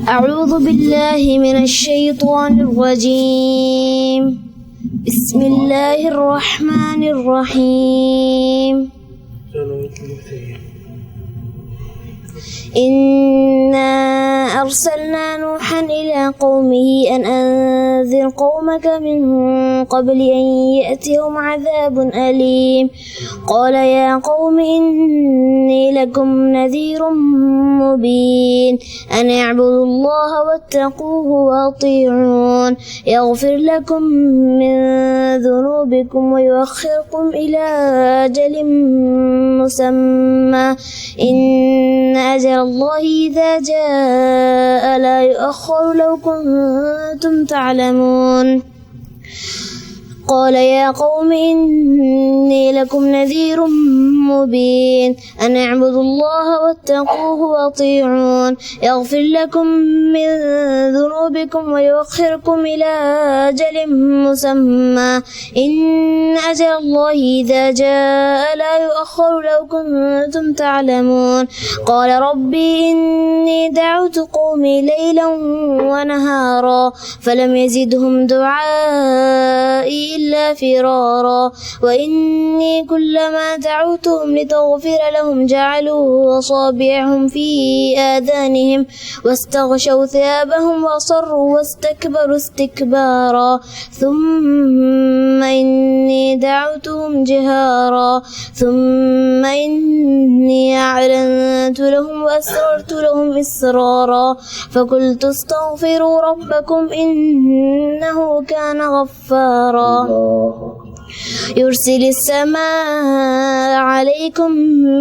أعوذ بالله من الشيطان الرجيم. بسم الله الرحمن الرحيم. إنا أرسلنا نوحا إلى قومه أن أنذر قومك من قبل أن يأتيهم عذاب أليم. قال يا قوم إني لكم نذير مبين أن اعبدوا الله واتقوه وأطيعون يغفر لكم من ذنوبكم ويؤخركم إلى أجل مسمى إن أجل الله إذا جاء لا يؤخر لو كنتم تعلمون. قال يا قوم إني لكم نذير مبين أن اعبدوا الله واتقوه وأطيعون يغفر لكم من ذنوبكم ويؤخركم إلى أجل مسمى إن أجل الله إذا جاء لا يؤخر لو كنتم تعلمون. قال ربي إني دعوت قومي ليلا ونهارا فلم يزدهم دعائي إلا فرارا وإني كلما دعوتهم لتغفر لهم جعلوا أصابعهم في آذانهم واستغشوا ثيابهم وأصروا واستكبروا استكبارا ثم إني دعوتهم جهارا ثم إني أعلنت لهم وأسررت لهم إسرارا فقلت استغفروا ربكم إنه كان غفارا يرسل السماء عليكم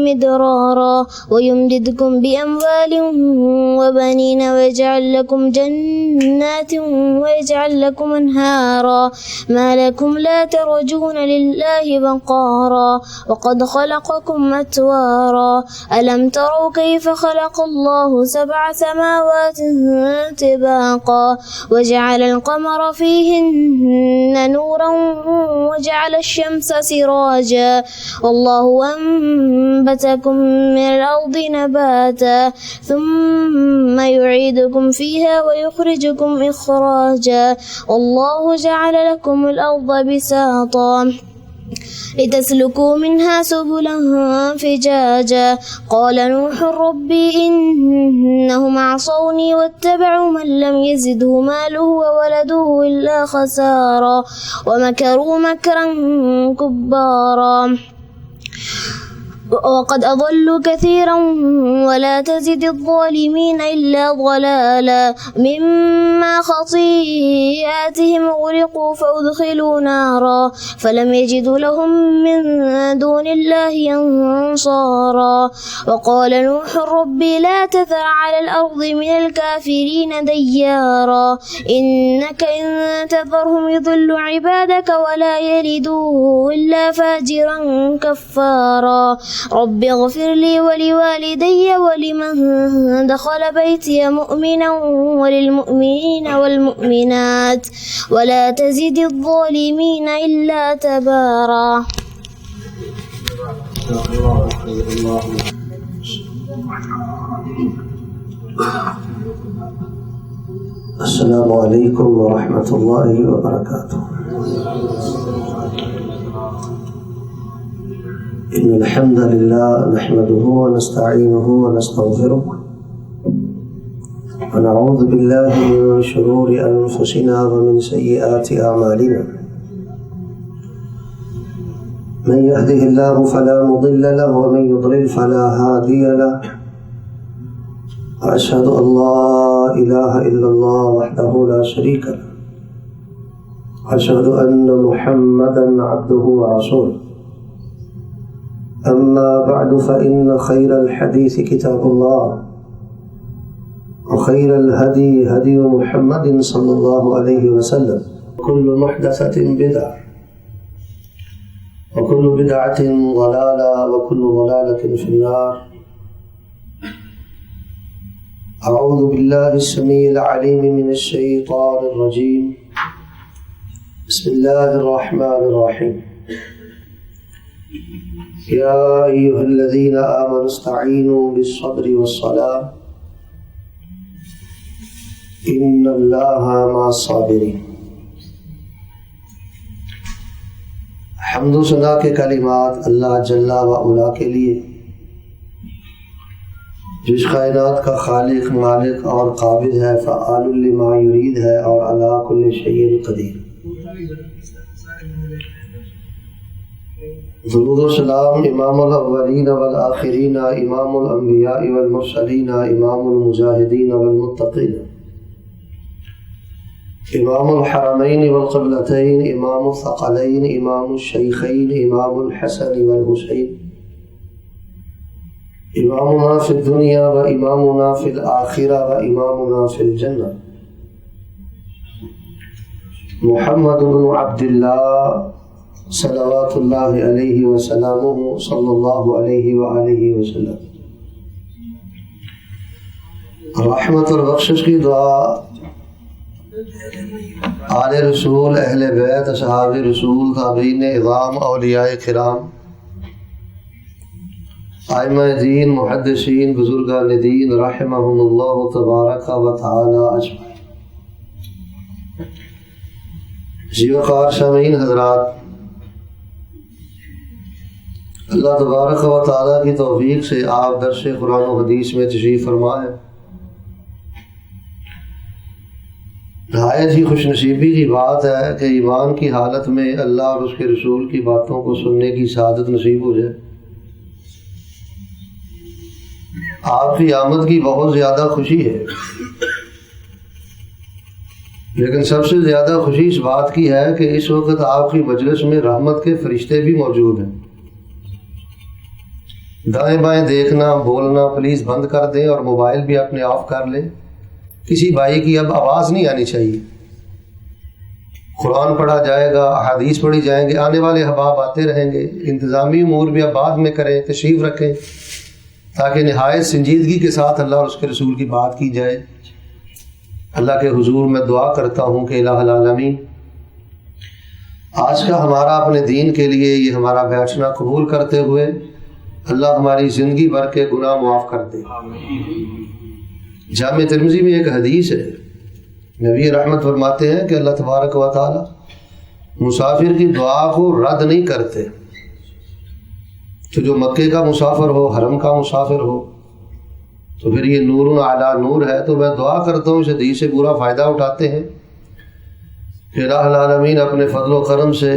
مدرارا ويمددكم بأموال وبنين ويجعل لكم جنات ويجعل لكم أنهارا ما لكم لا ترجون لله وقارا وقد خلقكم أطوارا ألم تروا كيف خلق الله 7 سماوات طباقا وجعل القمر فيهن نورا وجعل الشمس سراجا والله أنبتكم من الأرض نباتا ثم يعيدكم فيها ويخرجكم إخراجا والله جعل لكم الأرض بساطا لتسلكوا منها سبلا فجاجا. قال نوح ربي إنهم عصوني واتبعوا من لم يزده ماله وولده إلا خسارا ومكروا مكرا كبارا وقد أضلوا كثيرا ولا تزد الظالمين إلا ضلالا مما خطيئاتهم أغرقوا فأدخلوا نارا فلم يجدوا لهم من دون الله أنصارا. وقال نوح ربي لا تذر على الأرض من الكافرين ديارا إنك إن تذرهم يضلوا عبادك ولا يلدوا إلا فاجرا كفارا. رب اغفر لي ولوالدي ولمن دخل بيتي مؤمنا وللمؤمنين والمؤمنات ولا تزد الظالمين إلا تبارا. السلام عليكم ورحمة الله وبركاته. إن الحمد لله نحمده ونستعينه ونستغفره ونعوذ بالله من شرور أنفسنا ومن سيئات أعمالنا من يهده الله فلا مضل له ومن يضلل فلا هادي له وأشهد أن لا إله إلا الله وحده لا شريك له وأشهد أن محمدا عبده ورسوله. أما بعد فإن خير الحديث كتاب الله وخير الهدي هدي محمد صلى الله عليه وسلم كل محدثة بدعة وكل بدعة ضلالة وكل ضلالة في النار. أعوذ بالله السميع العليم من الشيطان الرجيم. بسم الله الرحمن الرحيم. يا أيها الذين آمنوا استعينوا بالصبر والصلاة إن الله مع الصابرين. حمد و ثنا کے کلمات اللہ جل و علا کے لیے، جس کائنات کا خالق، مالک اور قابض ہے، فعال لما یرید ہے، اور علی کل شیء قدیر۔ درود و سلام امام الاولین والآخرین، امام الانبیاء والمرسلین، امام المجاہدین والمتقین، امام الحرمین والقبلتین، امام الثقلین، امام الشیخین، امام الحسن والحسین، امامنا فی الدنیا و امامنا فی الآخرہ و امامنا فی الجنہ، محمد بن عبداللہ صلوات اللہ علیہ وسلم، صلی اللہ علیہ وآلہ وسلم۔ رحمت اور بخشش کی دعا آل رسول، اہل بیت، اصحاب رسول، تابعین اعظام، اولیاء کرام، ائمہ دین، محدثین، بزرگان دین، رحمہم اللہ تبارک و تعالی اجمعین۔ جی وقار سامعین حضرات، اللہ تبارک و تعالی کی توفیق سے آپ درس قرآن و حدیث میں تشریف فرما ہے۔ نہایت ہی خوش نصیبی کی بات ہے کہ ایمان کی حالت میں اللہ اور اس کے رسول کی باتوں کو سننے کی سعادت نصیب ہو جائے۔ آپ کی آمد کی بہت زیادہ خوشی ہے، لیکن سب سے زیادہ خوشی اس بات کی ہے کہ اس وقت آپ کی مجلس میں رحمت کے فرشتے بھی موجود ہیں۔ دائیں بائیں دیکھنا، بولنا پلیز بند کر دیں اور موبائل بھی اپنے آف کر لیں۔ کسی بھائی کی اب آواز نہیں آنی چاہیے۔ قرآن پڑھا جائے گا، احادیث پڑھی جائیں گے، آنے والے احباب آتے رہیں گے۔ انتظامی امور بھی اب بعد میں کریں، تشریف رکھیں تاکہ نہایت سنجیدگی کے ساتھ اللہ اور اس کے رسول کی بات کی جائے۔ اللہ کے حضور میں دعا کرتا ہوں کہ الہ العالمین آج کا ہمارا اپنے دین کے لیے یہ ہمارا بیٹھنا قبول کرتے ہوئے اللہ ہماری زندگی بھر کے گناہ معاف کر دے۔ جامع ترمذی میں ایک حدیث ہے، نبی رحمت فرماتے ہیں کہ اللہ تبارک و تعالی مسافر کی دعا کو رد نہیں کرتے۔ تو جو مکے کا مسافر ہو، حرم کا مسافر ہو، تو پھر یہ نور علی نور ہے۔ تو میں دعا کرتا ہوں اس حدیث سے پورا فائدہ اٹھاتے ہیں کہ الہ العالمین اپنے فضل و کرم سے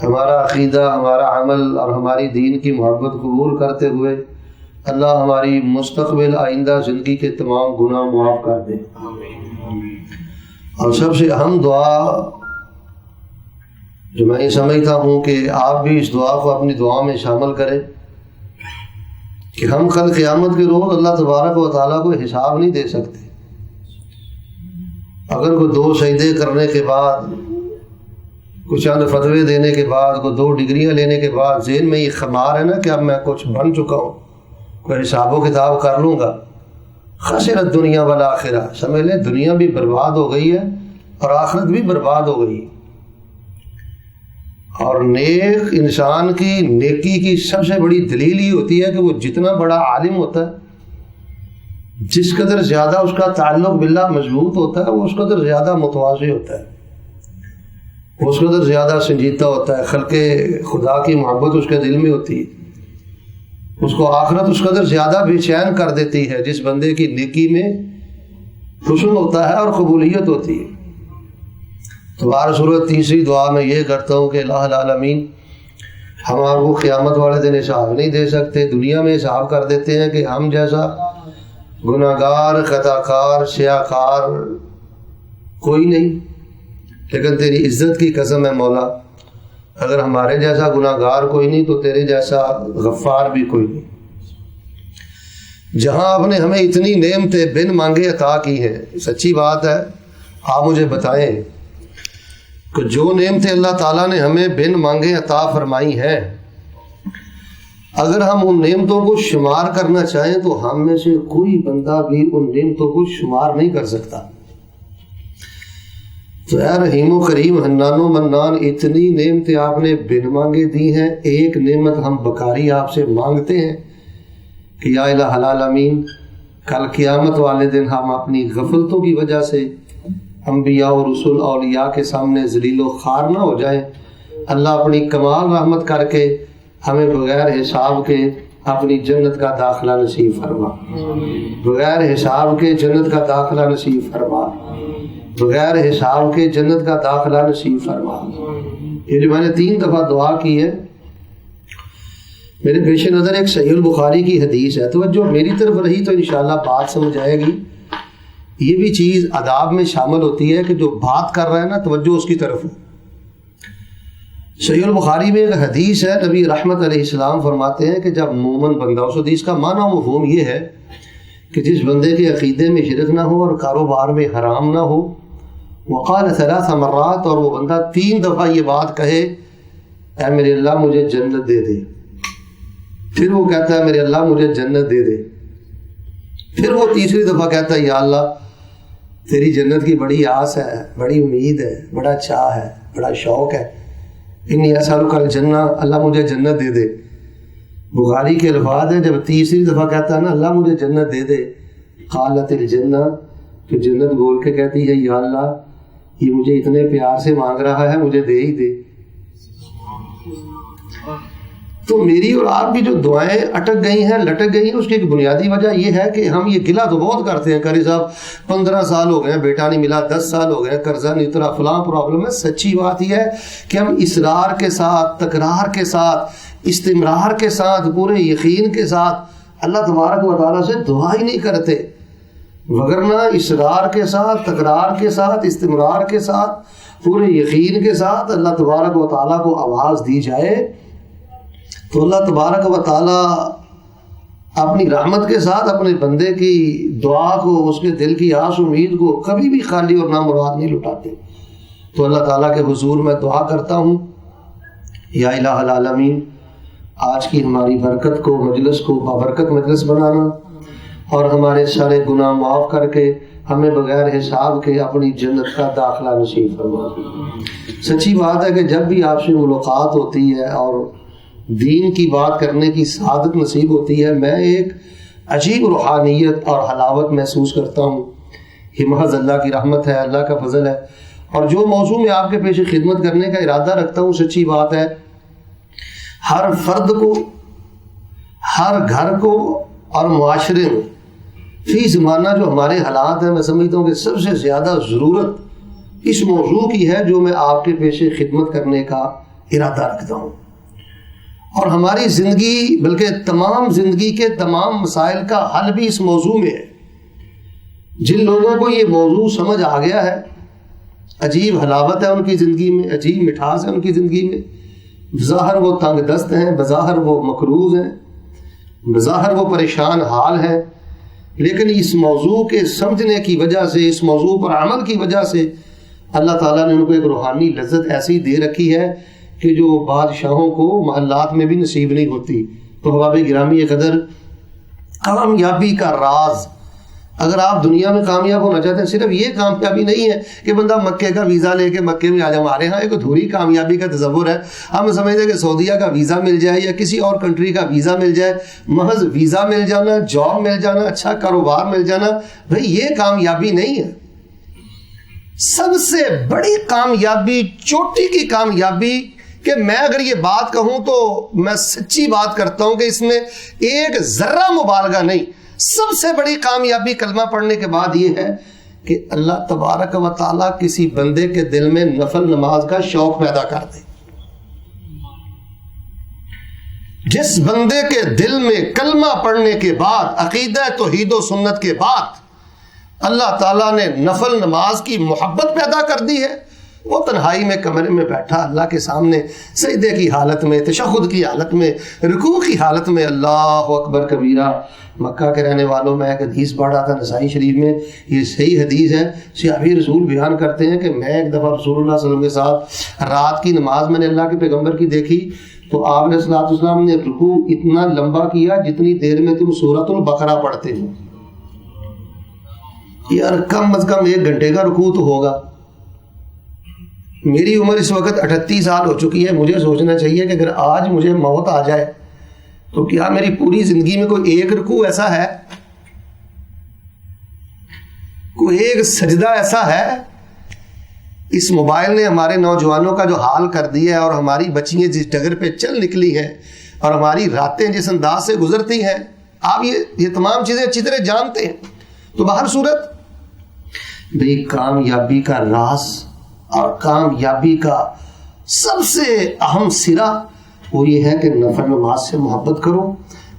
ہمارا عقیدہ، ہمارا عمل اور ہماری دین کی محبت قبول کرتے ہوئے اللہ ہماری مستقبل آئندہ زندگی کے تمام گناہ معاف کر دے۔ اور سب سے اہم دعا جو میں یہ سمجھتا ہوں کہ آپ بھی اس دعا کو اپنی دعا میں شامل کریں کہ ہم کل قیامت کے روز اللہ تبارک و تعالیٰ کو حساب نہیں دے سکتے۔ اگر کوئی 2 سجدے کرنے کے بعد، کچھ چند فتوے دینے کے بعد، کوئی 2 ڈگریاں لینے کے بعد ذہن میں یہ خمار ہے نا کہ اب میں کچھ بن چکا ہوں، کوئی حساب و کتاب کر لوں گا، خسرت دنیا والآخرہ، سمجھ لیں دنیا بھی برباد ہو گئی ہے اور آخرت بھی برباد ہو گئی۔ اور نیک انسان کی نیکی کی سب سے بڑی دلیل یہ ہوتی ہے کہ وہ جتنا بڑا عالم ہوتا ہے، جس قدر زیادہ اس کا تعلق باللہ مضبوط ہوتا ہے، وہ اس قدر زیادہ متواضع ہوتا ہے، وہ اس قدر زیادہ سنجیدہ ہوتا ہے، خلق خدا کی محبت اس کے دل میں ہوتی ہے، اس کو آخرت اس قدر زیادہ بے چین کر دیتی ہے جس بندے کی نیکی میں حسن ہوتا ہے اور قبولیت ہوتی ہے۔ تو بار صورت تیسری دعا میں یہ کرتا ہوں کہ الہ العالمین ہم آپ کو قیامت والے دن حساب نہیں دے سکتے، دنیا میں حساب کر دیتے ہیں کہ ہم جیسا گناہگار، خطا کار، سیاہ کار کوئی نہیں، لیکن تیری عزت کی قسم ہے مولا، اگر ہمارے جیسا گناہگار کوئی نہیں تو تیرے جیسا غفار بھی کوئی نہیں۔ جہاں آپ نے ہمیں اتنی نعمتیں بن مانگے عطا کی ہیں، سچی بات ہے، آپ مجھے بتائیں کہ جو نعمتیں اللہ تعالیٰ نے ہمیں بن مانگے عطا فرمائی ہیں، اگر ہم ان نعمتوں کو شمار کرنا چاہیں تو ہم میں سے کوئی بندہ بھی ان نعمتوں کو شمار نہیں کر سکتا۔ تو تو اے رحیم و کریم حنان و منان، اتنی نعمتیں آپ نے بن مانگے دی ہیں، ایک نعمت ہم بکاری آپ سے مانگتے ہیں کہ یا الہ العالمین کل قیامت والے دن ہم اپنی غفلتوں کی وجہ سے انبیاء و رسول اولیاء کے سامنے ذلیل و خوار نہ ہو جائیں۔ اللہ اپنی کمال رحمت کر کے ہمیں بغیر حساب کے اپنی جنت کا داخلہ نصیب فرما، بغیر حساب کے جنت کا داخلہ نصیب فرما، بغیر حساب کے جنت کا داخلہ نصیب فرما۔ یہ جو میں نے 3 دفعہ دعا کی ہے، میرے پیش نظر ایک صحیح البخاری کی حدیث ہے، توجہ میری طرف رہی تو انشاءاللہ بات سمجھ آئے گی۔ یہ بھی چیز آداب میں شامل ہوتی ہے کہ جو بات کر رہا ہے نا توجہ اس کی طرف ہو۔ صحیح البخاری میں ایک حدیث ہے، نبی رحمت علیہ السلام فرماتے ہیں کہ جب مومن بندہ، اس حدیث کا معنی و مفہوم یہ ہے کہ جس بندے کے عقیدے میں شرک نہ ہو اور کاروبار میں حرام نہ ہو، وقال 3 مرات، اور وہ بندہ 3 دفعہ یہ بات کہے اے میرے اللہ مجھے جنت دے دے، پھر وہ کہتا ہے میرے اللہ مجھے جنت دے دے، پھر وہ تیسری دفعہ کہتا ہے یا اللہ تیری جنت کی بڑی آس ہے، بڑی امید ہے، بڑا چاہ ہے، بڑا شوق ہے، انی اسألک الجنہ، اللہ مجھے جنت دے دے۔ بخاری کے الفاظ ہیں جب تیسری دفعہ کہتا ہے نا اللہ مجھے جنت دے دے، قالت الجنہ، تو جنت بول کے کہتی ہے یا اللہ یہ مجھے اتنے پیار سے مانگ رہا ہے، مجھے دے ہی دے۔ تو میری اور آپ کی جو دعائیں اٹک گئی ہیں، لٹک گئی ہیں، اس کی ایک بنیادی وجہ یہ ہے کہ ہم یہ گلہ تو بہت کرتے ہیں، قاری صاحب 15 سال ہو گئے بیٹا نہیں ملا، 10 سال ہو گئے قرضہ نہیں اترا، فلاں پرابلم ہے۔ سچی بات یہ ہے کہ ہم اصرار کے ساتھ، تکرار کے ساتھ، استمرار کے ساتھ، پورے یقین کے ساتھ اللہ تبارک و تعالیٰ سے دعا ہی نہیں کرتے، وگرنہ اصرار کے ساتھ، تکرار کے ساتھ، استمرار کے ساتھ، پورے یقین کے ساتھ اللہ تبارک و تعالیٰ کو آواز دی جائے تو اللہ تبارک و تعالیٰ اپنی رحمت کے ساتھ اپنے بندے کی دعا کو، اس کے دل کی آس امید کو کبھی بھی خالی اور نامراد نہیں لٹاتے۔ تو اللہ تعالیٰ کے حضور میں دعا کرتا ہوں یا الہ العالمین آج کی ہماری برکت کو، مجلس کو بابرکت مجلس بنانا، اور ہمارے سارے گناہ معاف کر کے ہمیں بغیر حساب کے اپنی جنت کا داخلہ نصیب فرما۔ سچی بات ہے کہ جب بھی آپ سے ملاقات ہوتی ہے اور دین کی بات کرنے کی سعادت نصیب ہوتی ہے، میں ایک عجیب روحانیت اور حلاوت محسوس کرتا ہوں۔ یہ محض اللہ کی رحمت ہے، اللہ کا فضل ہے۔ اور جو موضوع میں آپ کے پیش خدمت کرنے کا ارادہ رکھتا ہوں، سچی بات ہے ہر فرد کو، ہر گھر کو اور معاشرے میں فی زمانہ جو ہمارے حالات ہیں، میں سمجھتا ہوں کہ سب سے زیادہ ضرورت اس موضوع کی ہے جو میں آپ کے پیش خدمت کرنے کا ارادہ رکھتا ہوں۔ اور ہماری زندگی، بلکہ تمام زندگی کے تمام مسائل کا حل بھی اس موضوع میں ہے۔ جن لوگوں کو یہ موضوع سمجھ آ گیا ہے، عجیب حلاوت ہے ان کی زندگی میں، عجیب مٹھاس ہے ان کی زندگی میں، بظاہر وہ تنگ دست ہیں، بظاہر وہ مقروض ہیں، بظاہر وہ پریشان حال ہیں، لیکن اس موضوع کے سمجھنے کی وجہ سے، اس موضوع پر عمل کی وجہ سے اللہ تعالیٰ نے ان کو ایک روحانی لذت ایسی دے رکھی ہے کہ جو بادشاہوں کو محلات میں بھی نصیب نہیں ہوتی۔ تو احباب گرامی قدر، کامیابی کا راز، اگر آپ دنیا میں کامیاب ہونا چاہتے ہیں، صرف یہ کامیابی نہیں ہے کہ بندہ مکے کا ویزا لے کے مکے میں آ جائے۔ ہمارے ہاں ایک ادھوری کامیابی کا تصور ہے، ہم سمجھتے ہیں کہ سعودیہ کا ویزا مل جائے یا کسی اور کنٹری کا ویزا مل جائے، محض ویزا مل جانا، جاب مل جانا، اچھا کاروبار مل جانا، بھئی یہ کامیابی نہیں ہے۔ سب سے بڑی کامیابی، چوٹی کی کامیابی، کہ میں اگر یہ بات کہوں تو میں سچی بات کرتا ہوں کہ اس میں ایک ذرہ مبالغہ نہیں، سب سے بڑی کامیابی کلمہ پڑھنے کے بعد یہ ہے کہ اللہ تبارک و تعالیٰ کسی بندے کے دل میں نفل نماز کا شوق پیدا کر دے۔ جس بندے کے دل میں کلمہ پڑھنے کے بعد، عقیدہ توحید و سنت کے بعد اللہ تعالیٰ نے نفل نماز کی محبت پیدا کر دی ہے، وہ تنہائی میں کمرے میں بیٹھا اللہ کے سامنے سجدے کی حالت میں، تشہد کی حالت میں، رکوع کی حالت میں اللہ اکبر کبیرہ۔ مکہ کے رہنے والوں میں ایک حدیث پڑھا تھا نسائی شریف میں، یہ صحیح حدیث ہے، صحابی رسول بیان کرتے ہیں کہ میں ایک دفعہ رسول اللہ صلی اللہ علیہ وسلم کے ساتھ رات کی نماز میں نے اللہ کے پیغمبر کی دیکھی، تو آپ علیہ السلام نے رکوع اتنا لمبا کیا جتنی دیر میں تم سورۃ البقرہ پڑھتے ہو۔ یار کم از کم 1 گھنٹے کا رکوع تو ہوگا، میری عمر اس وقت 38 سال ہو چکی ہے. مجھے سوچنا چاہیے کہ اگر آج مجھے موت آ جائے تو کیا میری پوری زندگی میں کوئی ایک رکوع ایسا ہے, کوئی ایک سجدہ ایسا ہے؟ اس موبائل نے ہمارے نوجوانوں کا جو حال کر دیا ہے, اور ہماری بچیاں جس ڈگر پہ چل نکلی ہیں, اور ہماری راتیں جس انداز سے گزرتی ہیں, آپ یہ تمام چیزیں اچھی طرح جانتے ہیں. تو بہر صورت بھئی کامیابی کا راز اور کامیابی کا سب سے اہم سرا وہ یہ ہے کہ نفل نماز سے محبت کرو.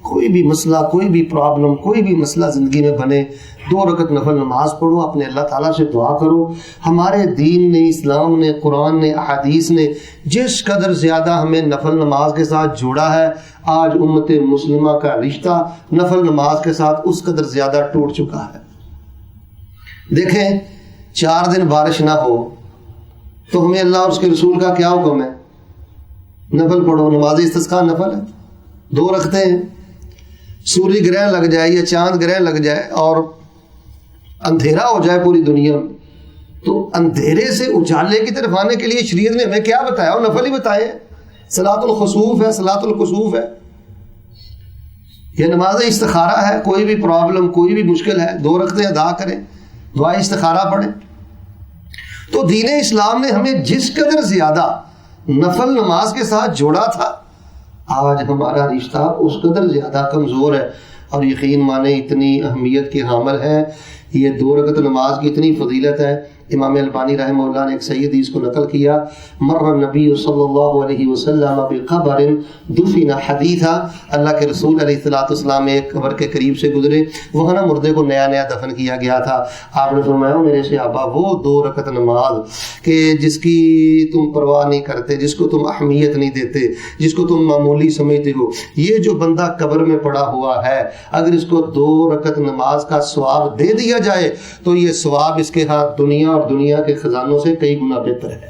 کوئی بھی مسئلہ, کوئی بھی پرابلم, کوئی بھی مسئلہ زندگی میں بنے, 2 رکعت نفل نماز پڑھو, اپنے اللہ تعالیٰ سے دعا کرو. ہمارے دین نے, اسلام نے, قرآن نے, احادیث نے جس قدر زیادہ ہمیں نفل نماز کے ساتھ جوڑا ہے, آج امت مسلمہ کا رشتہ نفل نماز کے ساتھ اس قدر زیادہ ٹوٹ چکا ہے. دیکھیں 4 دن بارش نہ ہو تو ہمیں اللہ اور اس کے رسول کا کیا حکم ہے؟ نفل پڑھو. نماز استسقاء نفل ہے, 2 رکھتے ہیں. سوری گرہن لگ جائے یا چاند گرہن لگ جائے اور اندھیرا ہو جائے پوری دنیا میں, تو اندھیرے سے اجالے کی طرف آنے کے لیے شریعت نے ہمیں کیا بتایا؟ وہ نفل ہی بتائے. صلاۃ الخسوف ہے, صلاۃ الکسوف ہے, یہ نماز استخارہ ہے. کوئی بھی پرابلم, کوئی بھی مشکل ہے, 2 رکعتیں ادا کریں, دعائے استخارہ پڑھیں. تو دین اسلام نے ہمیں جس قدر زیادہ نفل نماز کے ساتھ جوڑا تھا, آج ہمارا رشتہ اس قدر زیادہ کمزور ہے. اور یقین مانے اتنی اہمیت کی حامل ہے, یہ 2 رکعت نماز کی اتنی فضیلت ہے. امام البانی رحمہ اللہ نے ایک صحیح حدیث کو نقل کیا, مر النبی صلی اللہ علیہ وسلم بقبر دفن حدیثا, اللہ کے رسول علیہ الصلوۃ والسلام ایک قبر کے قریب سے گزرے, وہاں نا مردے کو نیا نیا دفن کیا گیا تھا. آپ نے فرمایا میرے صحابہ وہ 2 رکعت نماز کہ جس کی تم پرواہ نہیں کرتے, جس کو تم اہمیت نہیں دیتے, جس کو تم معمولی سمجھتے ہو, یہ جو بندہ قبر میں پڑا ہوا ہے, اگر اس کو 2 رکعت نماز کا ثواب دے دیا جائے تو یہ ثواب اس کے ہاتھ دنیا اور دنیا کے خزانوں سے کئی گنا بہتر ہے.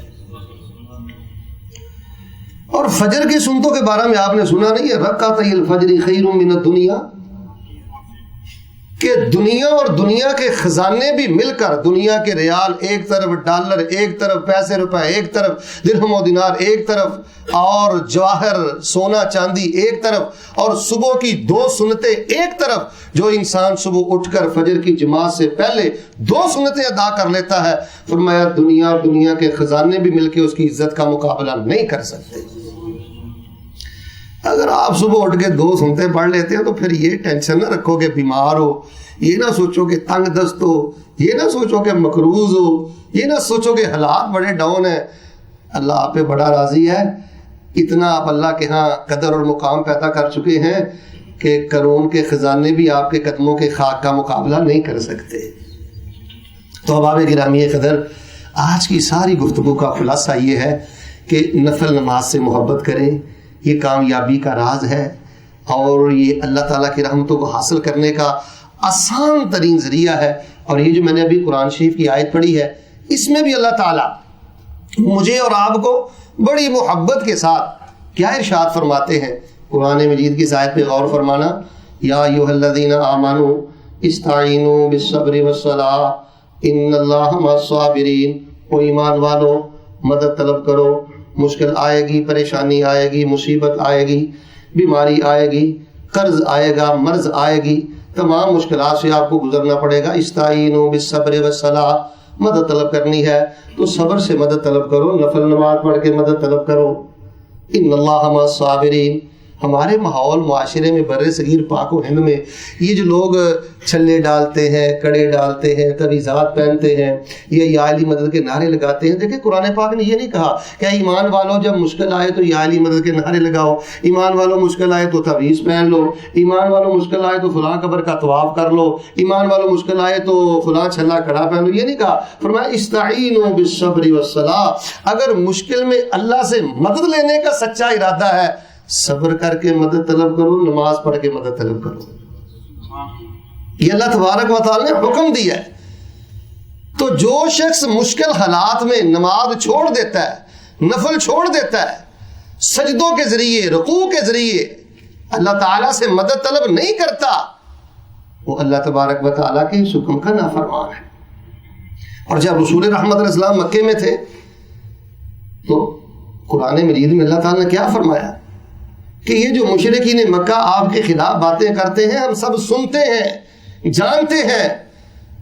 اور فجر کی سنتوں کے بارے میں آپ نے سنا نہیں ہے, رکعتي الفجر خیر من الدنیا, کہ دنیا اور دنیا کے خزانے بھی مل کر, دنیا کے ریال ایک طرف, ڈالر ایک طرف, پیسے روپے ایک طرف, درہم و دینار ایک طرف, اور جواہر سونا چاندی ایک طرف, اور صبح کی 2 سنتیں ایک طرف. جو انسان صبح اٹھ کر فجر کی جماعت سے پہلے 2 سنتیں ادا کر لیتا ہے, فرمایا دنیا اور دنیا کے خزانے بھی مل کے اس کی عزت کا مقابلہ نہیں کر سکتے. اگر آپ صبح اٹھ کے 2 سنتیں پڑھ لیتے ہیں تو پھر یہ ٹینشن نہ رکھو کہ بیمار ہو, یہ نہ سوچو کہ تنگ دست ہو, یہ نہ سوچو کہ مقروض ہو, یہ نہ سوچو کہ حالات بڑے ڈاؤن ہیں. اللہ آپ پہ بڑا راضی ہے, اتنا آپ اللہ کے ہاں قدر اور مقام پیدا کر چکے ہیں کہ کرون کے خزانے بھی آپ کے قدموں کے خاک کا مقابلہ نہیں کر سکتے. تو احباب گرامی قدر, آج کی ساری گفتگو کا خلاصہ یہ ہے کہ نفل نماز سے محبت کریں, یہ کامیابی کا راز ہے, اور یہ اللہ تعالیٰ کی رحمتوں کو حاصل کرنے کا آسان ترین ذریعہ ہے. اور یہ جو میں نے ابھی قرآن شریف کی آیت پڑھی ہے, اس میں بھی اللہ تعالیٰ مجھے اور آپ کو بڑی محبت کے ساتھ کیا ارشاد فرماتے ہیں. قرآن مجید کی اس آیت پہ غور فرمانا, یا ایھا الذین آمنوا استعینوا بالصبر والصلاۃ ان اللہ مع الصابرین, او ایمان والو مدد طلب کرو, مشکل آئے گی, پریشانی آئے گی, مصیبت آئے گی, بیماری آئے گی, قرض آئے گا, مرض آئے گی, تمام مشکلات سے آپ کو گزرنا پڑے گا. استعینوا بالصبر والصلاۃ, مدد طلب کرنی ہے تو صبر سے مدد طلب کرو, نفل نماز پڑھ کے مدد طلب کرو. ان اللہ مع الصابرین. ہمارے ماحول معاشرے میں بر صغیر پاک و ہند میں یہ جو لوگ چھلے ڈالتے ہیں, کڑے ڈالتے ہیں, تویزات پہنتے ہیں, یہ یا علی مدد کے نعرے لگاتے ہیں, دیکھیں قرآن پاک نے یہ نہیں کہا کہ ایمان والوں جب مشکل آئے تو یا علی مدد کے نعرے لگاؤ, ایمان والوں مشکل آئے تو تویز پہن لو, ایمان والوں مشکل آئے تو فلاں قبر کا طواف کر لو, ایمان والوں مشکل آئے تو فلاں چھلا کڑا پہن لو. یہ نہیں کہا. فرمایا استعینوا بالصبر والصلاۃ. اگر مشکل میں اللہ سے مدد لینے کا سچا ارادہ ہے, صبر کر کے مدد طلب کرو, نماز پڑھ کے مدد طلب کرو. یہ اللہ تبارک و تعالی نے حکم دیا ہے. تو جو شخص مشکل حالات میں نماز چھوڑ دیتا ہے, نفل چھوڑ دیتا ہے, سجدوں کے ذریعے, رکوع کے ذریعے اللہ تعالیٰ سے مدد طلب نہیں کرتا, وہ اللہ تبارک و تعالیٰ کے حکم کا نافرمان ہے. اور جب رسول رحمت علیہ السلام مکے میں تھے تو قرآن مجید میں اللہ تعالیٰ نے کیا فرمایا کہ یہ جو مشرکین مکہ آپ کے خلاف باتیں کرتے ہیں ہم سب سنتے ہیں جانتے ہیں.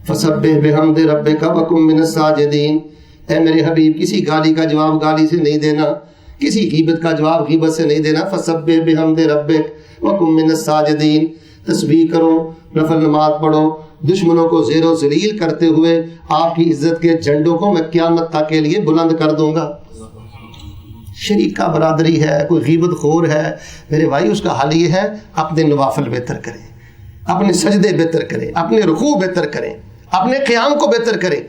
فسبح بحمد ربک وکن من الساجدین. اے میرے حبیب کسی گالی کا جواب گالی سے نہیں دینا, کسی غیبت کا جواب غیبت سے نہیں دینا. فسبح بحمد ربک وکن من الساجدین. تسبیح کرو, نفل نماز پڑھو, دشمنوں کو زیر و ذلیل کرتے ہوئے آپ کی عزت کے جھنڈوں کو میں قیامت تک کے لیے بلند کر دوں گا. شریک کا برادری ہے, کوئی غیبت خور ہے, میرے بھائی اس کا حل یہ ہے اپنے نوافل بہتر کریں, اپنے سجدے بہتر کریں, اپنے رکوع بہتر کریں, اپنے قیام کو بہتر کریں.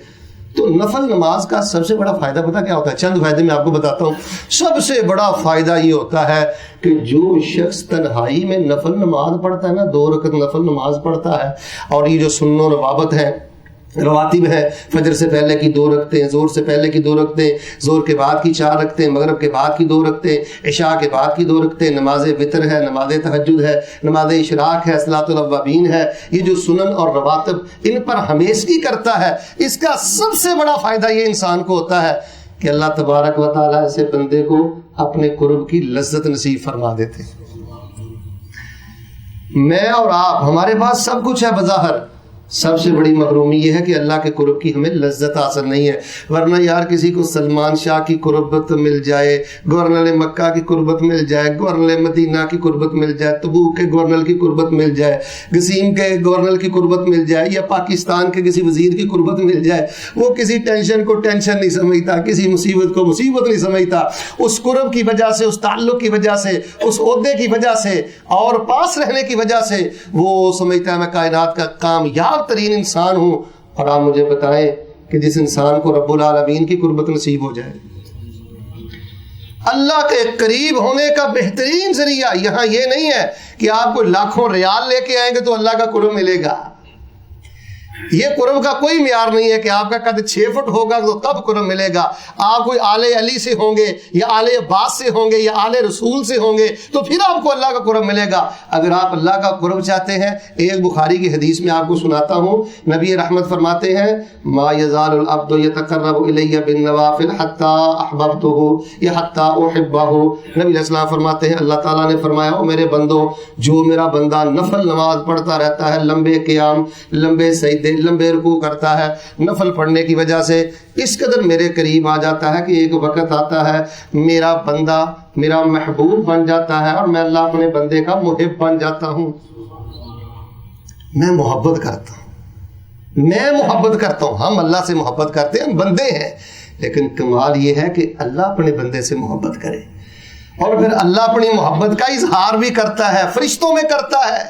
تو نفل نماز کا سب سے بڑا فائدہ پتہ کیا ہوتا ہے؟ چند فائدے میں آپ کو بتاتا ہوں. سب سے بڑا فائدہ یہ ہوتا ہے کہ جو شخص تنہائی میں نفل نماز پڑھتا ہے نا, 2 رکعت نفل نماز پڑھتا ہے, اور یہ جو سنن و روابط ہیں رواتب ہے, فجر سے پہلے کی 2 رکعتیں, زور سے پہلے کی 2 رکعتیں, زور کے بعد کی 4 رکعتیں, مغرب کے بعد کی 2 رکعتیں, عشاء کے بعد کی 2 رکعتیں, نماز وتر ہے, نماز تہجد ہے, نماز اشراق ہے, صلاۃ الاوابین ہے. یہ جو سنن اور رواتب ان پر ہمیشگی کرتا ہے, اس کا سب سے بڑا فائدہ یہ انسان کو ہوتا ہے کہ اللہ تبارک و تعالیٰ ایسے بندے کو اپنے قرب کی لذت نصیب فرما دیتے. میں اور آپ, ہمارے پاس سب کچھ ہے بظاہر, سب سے بڑی محرومی یہ ہے کہ اللہ کے قرب کی ہمیں لذت حاصل نہیں ہے. ورنہ یار کسی کو سلمان شاہ کی قربت مل جائے, گورنر مکہ کی قربت مل جائے, گورنر مدینہ کی قربت مل جائے, تبوک کے گورنر کی قربت مل جائے, گسیم کے گورنر کی قربت مل جائے, یا پاکستان کے کسی وزیر کی قربت مل جائے, وہ کسی ٹینشن کو ٹینشن نہیں سمجھتا, کسی مصیبت کو مصیبت نہیں سمجھتا. اس قرب کی وجہ سے, اس تعلق کی وجہ سے, اس عہدے کی وجہ سے اور پاس رہنے کی وجہ سے وہ سمجھتا ہے میں کائنات کا کامیاب ترین انسان ہوں. اور آپ مجھے بتائیں کہ جس انسان کو رب العالمین کی قربت نصیب ہو جائے, اللہ کے قریب ہونے کا بہترین ذریعہ یہاں یہ نہیں ہے کہ آپ کو لاکھوں ریال لے کے آئیں گے تو اللہ کا قرب ملے گا. یہ قرب کا کوئی معیار نہیں ہے کہ آپ کا قد 6 فٹ ہوگا تو تب قرب ملے گا. آپ کوئی آل علی سے ہوں گے یا آل عباس سے ہوں گے یا آل رسول سے ہوں گے تو پھر آپ کو اللہ کا قرب ملے گا. اگر آپ اللہ کا قرب چاہتے ہیں, ایک بخاری کی حدیث میں آپ کو سناتا ہوں. نبی رحمت فرماتے ہیں ما یزال العبد یتقرب الی بالنوافل حتی احببته یا حتی احبہ. نبی علیہ السلام فرماتے ہیں اللہ تعالیٰ نے فرمایا او میرے بندو, جو میرا بندہ نفل نماز پڑھتا رہتا ہے, لمبے قیام, لمبے سجدے, لمبے رکوع کرتا ہے, نفل پڑھنے کی وجہ سے اس قدر میرے قریب آ جاتا ہے کہ ایک وقت آتا ہے میرا بندہ میرا محبوب بن جاتا ہے اور میں اللہ اپنے بندے کا محب بن جاتا ہوں. میں محبت کرتا ہوں, ہم اللہ سے محبت کرتے ہیں, ہم بندے ہیں, لیکن کمال یہ ہے کہ اللہ اپنے بندے سے محبت کرے اور پھر اللہ اپنی محبت کا اظہار بھی کرتا ہے, فرشتوں میں کرتا ہے.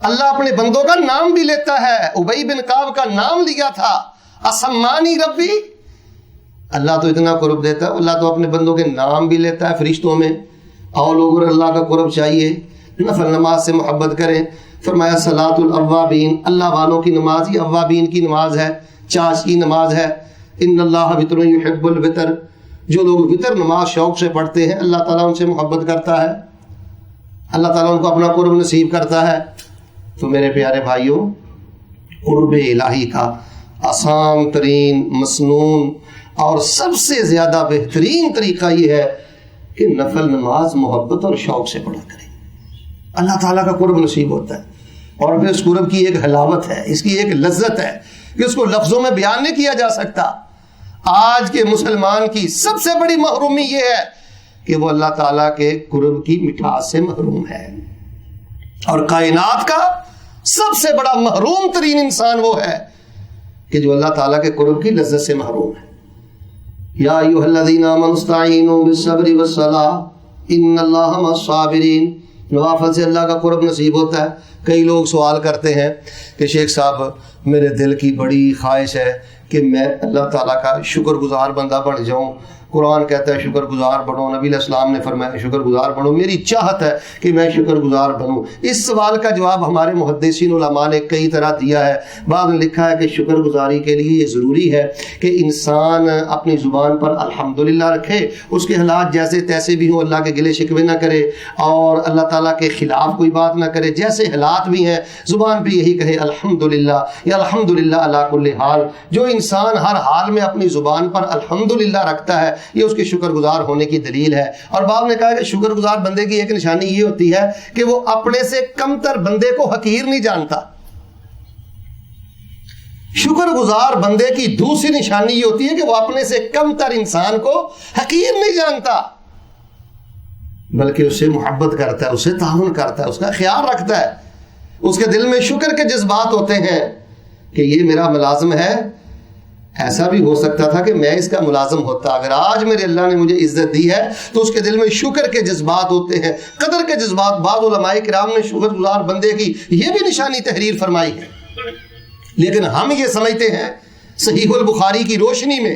اللہ اپنے بندوں کا نام بھی لیتا ہے. ابی بن کعب کا نام لیا تھا, اسمانی ربی. اللہ تو اتنا قرب دیتا ہے, اللہ تو اپنے بندوں کے نام بھی لیتا ہے فرشتوں میں. اور لوگوں اللہ کا قرب چاہیے, نفل نماز سے محبت کریں. فرمایا صلاۃ الاوابین, اللہ والوں کی نماز یہ اوابین کی نماز ہے, چاش کی نماز ہے. ان اللہ وتر یحب الوتر, جو لوگ وتر نماز شوق سے پڑھتے ہیں اللہ تعالیٰ ان سے محبت کرتا ہے, اللہ تعالیٰ ان کو اپنا قرب نصیب کرتا ہے. تو میرے پیارے بھائیوں, قرب الہی کا آسان ترین, مسنون اور سب سے زیادہ بہترین طریقہ یہ ہے کہ نفل نماز محبت اور شوق سے پڑھا کریں. اللہ تعالیٰ کا قرب نصیب ہوتا ہے. اور پھر اس قرب کی ایک حلاوت ہے, اس کی ایک لذت ہے کہ اس کو لفظوں میں بیان نہیں کیا جا سکتا. آج کے مسلمان کی سب سے بڑی محرومی یہ ہے کہ وہ اللہ تعالیٰ کے قرب کی مٹھاس سے محروم ہے, اور کائنات کا سب سے بڑا محروم ترین انسان وہ ہے کہ جو اللہ تعالیٰ کے قرب کی لذت سے محروم ہے. یا ایھا الذین آمنوا استعینوا بالصبر والصلاۃ ان اللہ مع الصابرین. نوافل سے اللہ کا قرب نصیب ہوتا ہے. کئی لوگ سوال کرتے ہیں کہ شیخ صاحب میرے دل کی بڑی خواہش ہے کہ میں اللہ تعالیٰ کا شکر گزار بندہ بن جاؤں. قرآن کہتا ہے شکر گزار بنو, نبی علیہ السلام نے فرمایا شکر گزار بنو. میری چاہت ہے کہ میں شکر گزار بنوں. اس سوال کا جواب ہمارے محدثین علماء نے کئی طرح دیا ہے. بعض نے لکھا ہے کہ شکر گزاری کے لیے یہ ضروری ہے کہ انسان اپنی زبان پر الحمدللہ رکھے, اس کے حالات جیسے تیسے بھی ہوں اللہ کے گلے شکوے نہ کرے اور اللہ تعالیٰ کے خلاف کوئی بات نہ کرے. جیسے حالات بھی ہیں زبان پہ یہی کہے الحمدللہ یا الحمدللہ علی کل حال. جو انسان ہر حال میں اپنی زبان پر الحمدللہ رکھتا ہے یہ اس کے شکر گزار ہونے کی دلیل ہے۔ اور بعض نے کہا کہ شکر گزار بندے کی ایک نشانی یہ ہوتی ہے کہ وہ اپنے سے کمتر بندے کو حقیر نہیں جانتا۔ شکر گزار بندے کی دوسری نشانی یہ ہوتی ہے کہ وہ اپنے سے کم تر انسان کو حقیر نہیں جانتا، بلکہ اس سے محبت کرتا ہے، اس سے تعاون کرتا ہے، اس کا خیال رکھتا ہے، اس کے دل میں شکر کے جذبات ہوتے ہیں کہ یہ میرا ملازم ہے، ایسا بھی ہو سکتا تھا کہ میں اس کا ملازم ہوتا، اگر آج میرے اللہ نے مجھے عزت دی ہے تو اس کے دل میں شکر کے جذبات ہوتے ہیں، قدر کے جذبات۔ بعض علماء کرام نے شکر گزار بندے کی یہ بھی نشانی تحریر فرمائی ہے، لیکن ہم یہ سمجھتے ہیں صحیح البخاری کی روشنی میں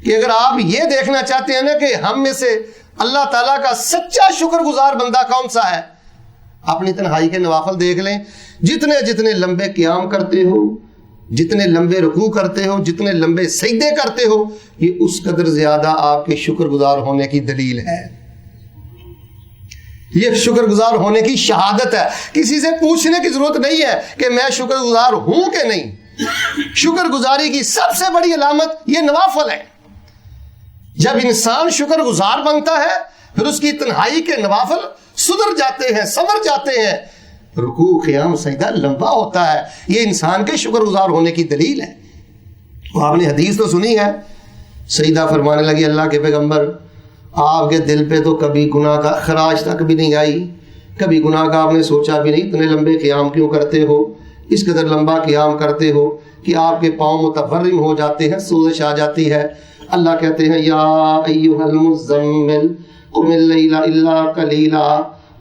کہ اگر آپ یہ دیکھنا چاہتے ہیں نا کہ ہم میں سے اللہ تعالیٰ کا سچا شکر گزار بندہ کون سا ہے، اپنی تنہائی کے نوافل دیکھ لیں، جتنے لمبے قیام کرتے ہو، جتنے لمبے رکوع کرتے ہو، جتنے لمبے سجدے کرتے ہو، یہ اس قدر زیادہ آپ کے شکر گزار ہونے کی دلیل ہے، یہ شکر گزار ہونے کی شہادت ہے۔ کسی سے پوچھنے کی ضرورت نہیں ہے کہ میں شکر گزار ہوں کہ نہیں۔ شکر گزاری کی سب سے بڑی علامت یہ نوافل ہے۔ جب انسان شکر گزار بنتا ہے پھر اس کی تنہائی کے نوافل سدھر جاتے ہیں، سنور جاتے ہیں، رکوع قیام سجدہ لمبا ہوتا ہے، یہ انسان کے شکر گزار ہونے کی دلیل ہے۔ آپ نے حدیث تو سنی ہے، سیدہ فرمانے لگی اللہ کے پیغمبر آپ کے دل پہ تو کبھی گناہ کا خراش تک بھی نہیں آئی، کبھی گناہ کا آپ نے سوچا بھی نہیں، اتنے لمبے قیام کیوں کرتے ہو، اس قدر لمبا قیام کرتے ہو کہ آپ کے پاؤں متورم ہو جاتے ہیں، سوزش آ جاتی ہے۔ اللہ کہتے ہیں یا ایھا المزمل قم اللیل الا قلیلا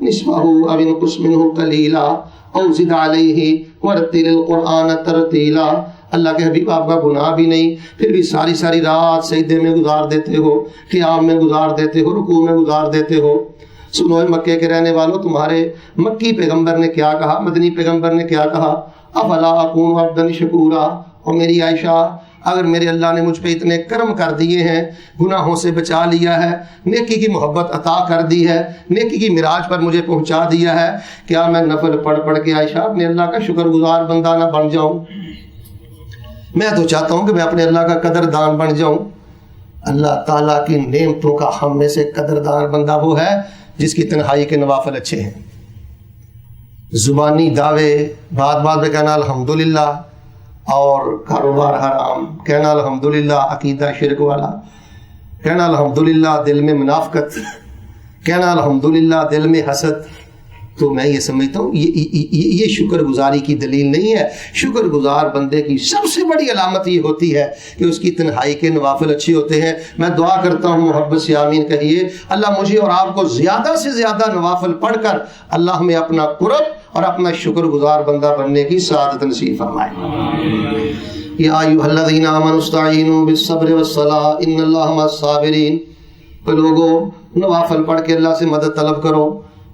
نصفہ او انقص منہ قلیلا او زد علیہ ورتل القرآن ترتیلا۔ اللہ کے حبیب آپ کا گناہ بھی نہیں، پھر بھی ساری رات سجدے میں گزار دیتے ہو، قیام میں گزار دیتے ہو، رکوع میں گزار دیتے ہو۔ سنو مکے کے رہنے والوں، تمہارے مکی پیغمبر نے کیا کہا، مدنی پیغمبر نے کیا کہا، افلا اکون عبدا شکورا۔ اور میری عائشہ، اگر میرے اللہ نے مجھ پہ اتنے کرم کر دیے ہیں، گناہوں سے بچا لیا ہے، نیکی کی محبت عطا کر دی ہے، نیکی کی معراج پر مجھے پہنچا دیا ہے، کیا میں نفل پڑھ کے عائشہ اپنے اللہ کا شکر گزار بندہ نہ بن جاؤں؟ میں تو چاہتا ہوں کہ میں اپنے اللہ کا قدردان بن جاؤں۔ اللہ تعالیٰ کی نعمتوں کا ہم میں سے قدردان بندہ وہ ہے جس کی تنہائی کے نوافل اچھے ہیں۔ زبانی دعوے، بات پہ کہنا الحمدللہ، اور کاروبار حرام، کہنا الحمدللہ، عقیدہ شرک والا، کہنا الحمدللہ دل میں منافقت، کہنا الحمدللہ دل میں حسد، تو میں یہ سمجھتا ہوں یہ شکر گزاری کی دلیل نہیں ہے۔ شکر گزار بندے کی سب سے بڑی علامت یہ ہوتی ہے کہ اس کی تنہائی کے نوافل اچھے ہوتے ہیں۔ میں دعا کرتا ہوں، محبت سے آمین کہیے، اللہ مجھے اور آپ کو زیادہ سے زیادہ نوافل پڑھ کر اللہ ہمیں اپنا قرب اور اپنا شکر گزار بندہ بننے کی سعادت نصیب فرمائے۔ یا ایھا الذین آمنوا استعینوا بالصبر والصلاۃ ان اللہ مع الصابرین۔ لوگوں، نوافل پڑھ کے اللہ سے مدد طلب کرو۔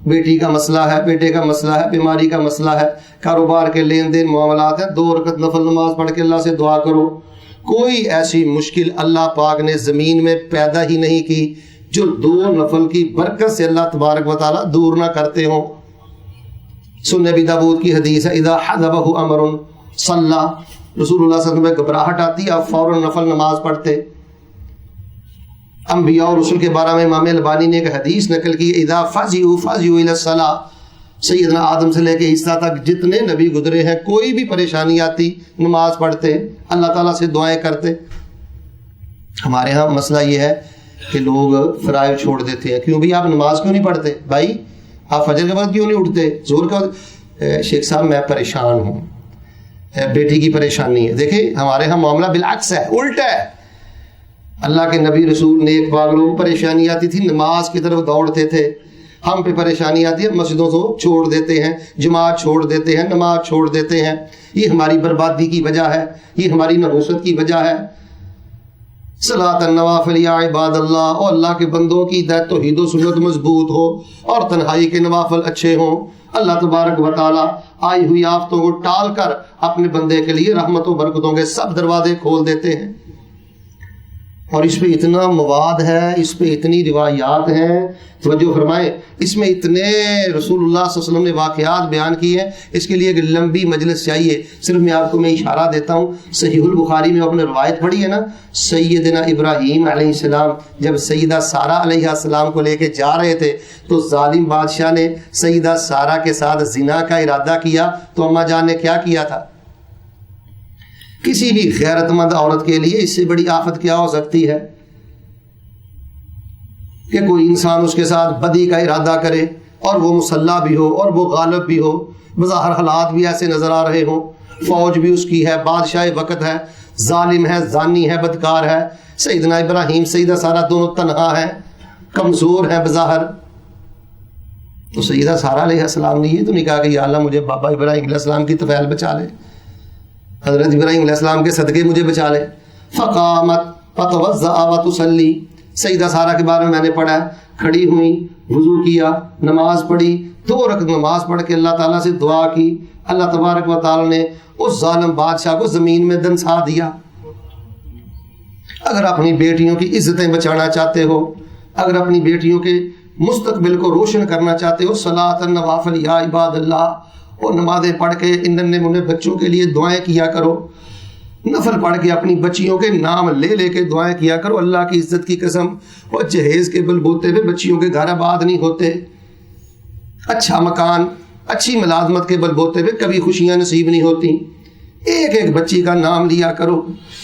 بیٹی کا مسئلہ ہے، بیٹے کا مسئلہ ہے، بیماری کا مسئلہ ہے، کاروبار کے لین دین معاملات ہیں، 2 رکعت نفل نماز پڑھ کے اللہ سے دعا کرو۔ کوئی ایسی مشکل اللہ پاک نے زمین میں پیدا ہی نہیں کی جو 2 نفل کی برکت سے اللہ تبارک و تعالیٰ دور نہ کرتے ہوں۔ سنن ابی داؤد کی حدیث ہے، اذا حضبہ امر صلی، رسول اللہ صلی اللہ علیہ وسلم میں گھبراہٹ آتی آپ فوراً نفل نماز پڑھتے۔ انبیاء اور رسول کے بارے میں امام البانی نے ایک حدیث نقل کی، اذا فزعوا فزعوا الی الصلاۃ، سیدنا آدم سے لے کے عیسیٰ تک جتنے نبی گزرے ہیں، کوئی بھی پریشانی آتی نماز پڑھتے، اللہ تعالیٰ سے دعائیں کرتے۔ ہمارے ہاں مسئلہ یہ ہے کہ لوگ فرائض چھوڑ دیتے ہیں، کیوں بھی آپ نماز کیوں نہیں پڑھتے؟ بھائی آپ فجر کے وقت کیوں نہیں اٹھتے؟ ظہر کا وقت؟ شیخ صاحب میں پریشان ہوں، بیٹی کی پریشانی ہے۔ دیکھیں ہمارے ہاں معاملہ بالعکس ہے، الٹا ہے۔ اللہ کے نبی رسول نیک باغ لوگ پریشانی آتی تھی نماز کی طرف دوڑتے تھے، ہم پہ پریشانی آتی ہے مسجدوں سے چھوڑ دیتے ہیں، جماعت چھوڑ دیتے ہیں، نماز چھوڑ دیتے ہیں۔ یہ ہماری بربادی کی وجہ ہے، یہ ہماری نحوست کی وجہ ہے۔ صلاۃ النوافل یا عباد اللہ، اور اللہ کے بندوں کی توحید و سنت مضبوط ہو اور تنہائی کے نوافل اچھے ہوں، اللہ تبارک و تعالیٰ آئی ہوئی آفتوں کو ٹال کر اپنے بندے کے لیے رحمت و برکتوں کے سب دروازے کھول دیتے ہیں۔ اور اس پہ اتنا مواد ہے, اس پہ اتنی روایات ہیں, توجہ فرمائیں, اس میں اتنے رسول اللہ صلی اللہ علیہ وسلم نے واقعات بیان کی ہیں, اس کے لیے ایک لمبی مجلس چاہیے. صرف میں آپ کو میں اشارہ دیتا ہوں, صحیح البخاری میں آپ نے روایت پڑھی ہے نا, سیدنا ابراہیم علیہ السلام جب سیدہ سارہ علیہ السلام کو لے کے جا رہے تھے تو ظالم بادشاہ نے سیدہ سارہ کے ساتھ زنا کا ارادہ کیا, تو اماں جان نے کیا کیا تھا؟ کسی بھی غیرت مند عورت کے لیے اس سے بڑی آفت کیا ہو سکتی ہے کہ کوئی انسان اس کے ساتھ بدی کا ارادہ کرے اور وہ مسلح بھی ہو اور وہ غالب بھی ہو, بظاہر حالات بھی ایسے نظر آ رہے ہوں, فوج بھی اس کی ہے, بادشاہ وقت ہے, ظالم ہے, زانی ہے, بدکار ہے. سیدنا ابراہیم سیدہ سارہ دونوں تنہا ہیں, کمزور ہیں بظاہر. تو سیدہ سارہ علیہ السلام نے یہ تو نہیں کہا کہ یا اللہ مجھے بابا ابراہیم علیہ السلام کی طفیل بچا لے, حضرت ابراہیم علیہ السلام کے صدقے مجھے بچا لے. فقامت فتوضأ وتصلی, سیدہ سارہ کے بارے میں نے پڑھا ہے, کھڑی ہوئی, وضو کیا, نماز پڑھی, 2 رکعت نماز پڑھ کے اللہ تعالیٰ سے دعا کی. اللہ تبارک و تعالیٰ نے اس ظالم بادشاہ کو زمین میں دنسا دیا. اگر اپنی بیٹیوں کی عزتیں بچانا چاہتے ہو, اگر اپنی بیٹیوں کے مستقبل کو روشن کرنا چاہتے ہو, صلاۃ النوافل یا عباد اللہ, اور نمازیں پڑھ کے ان ننھے منھے بچوں کے لیے دعائیں کیا کرو, نفل پڑھ کے اپنی بچیوں کے نام لے لے کے دعائیں کیا کرو. اللہ کی عزت کی قسم, اور جہیز کے بل بوتے پہ بچیوں کے گھر آباد نہیں ہوتے. اچھا مکان, اچھی ملازمت کے بل بوتے پہ کبھی خوشیاں نصیب نہیں ہوتی. ایک ایک بچی کا نام لیا کرو,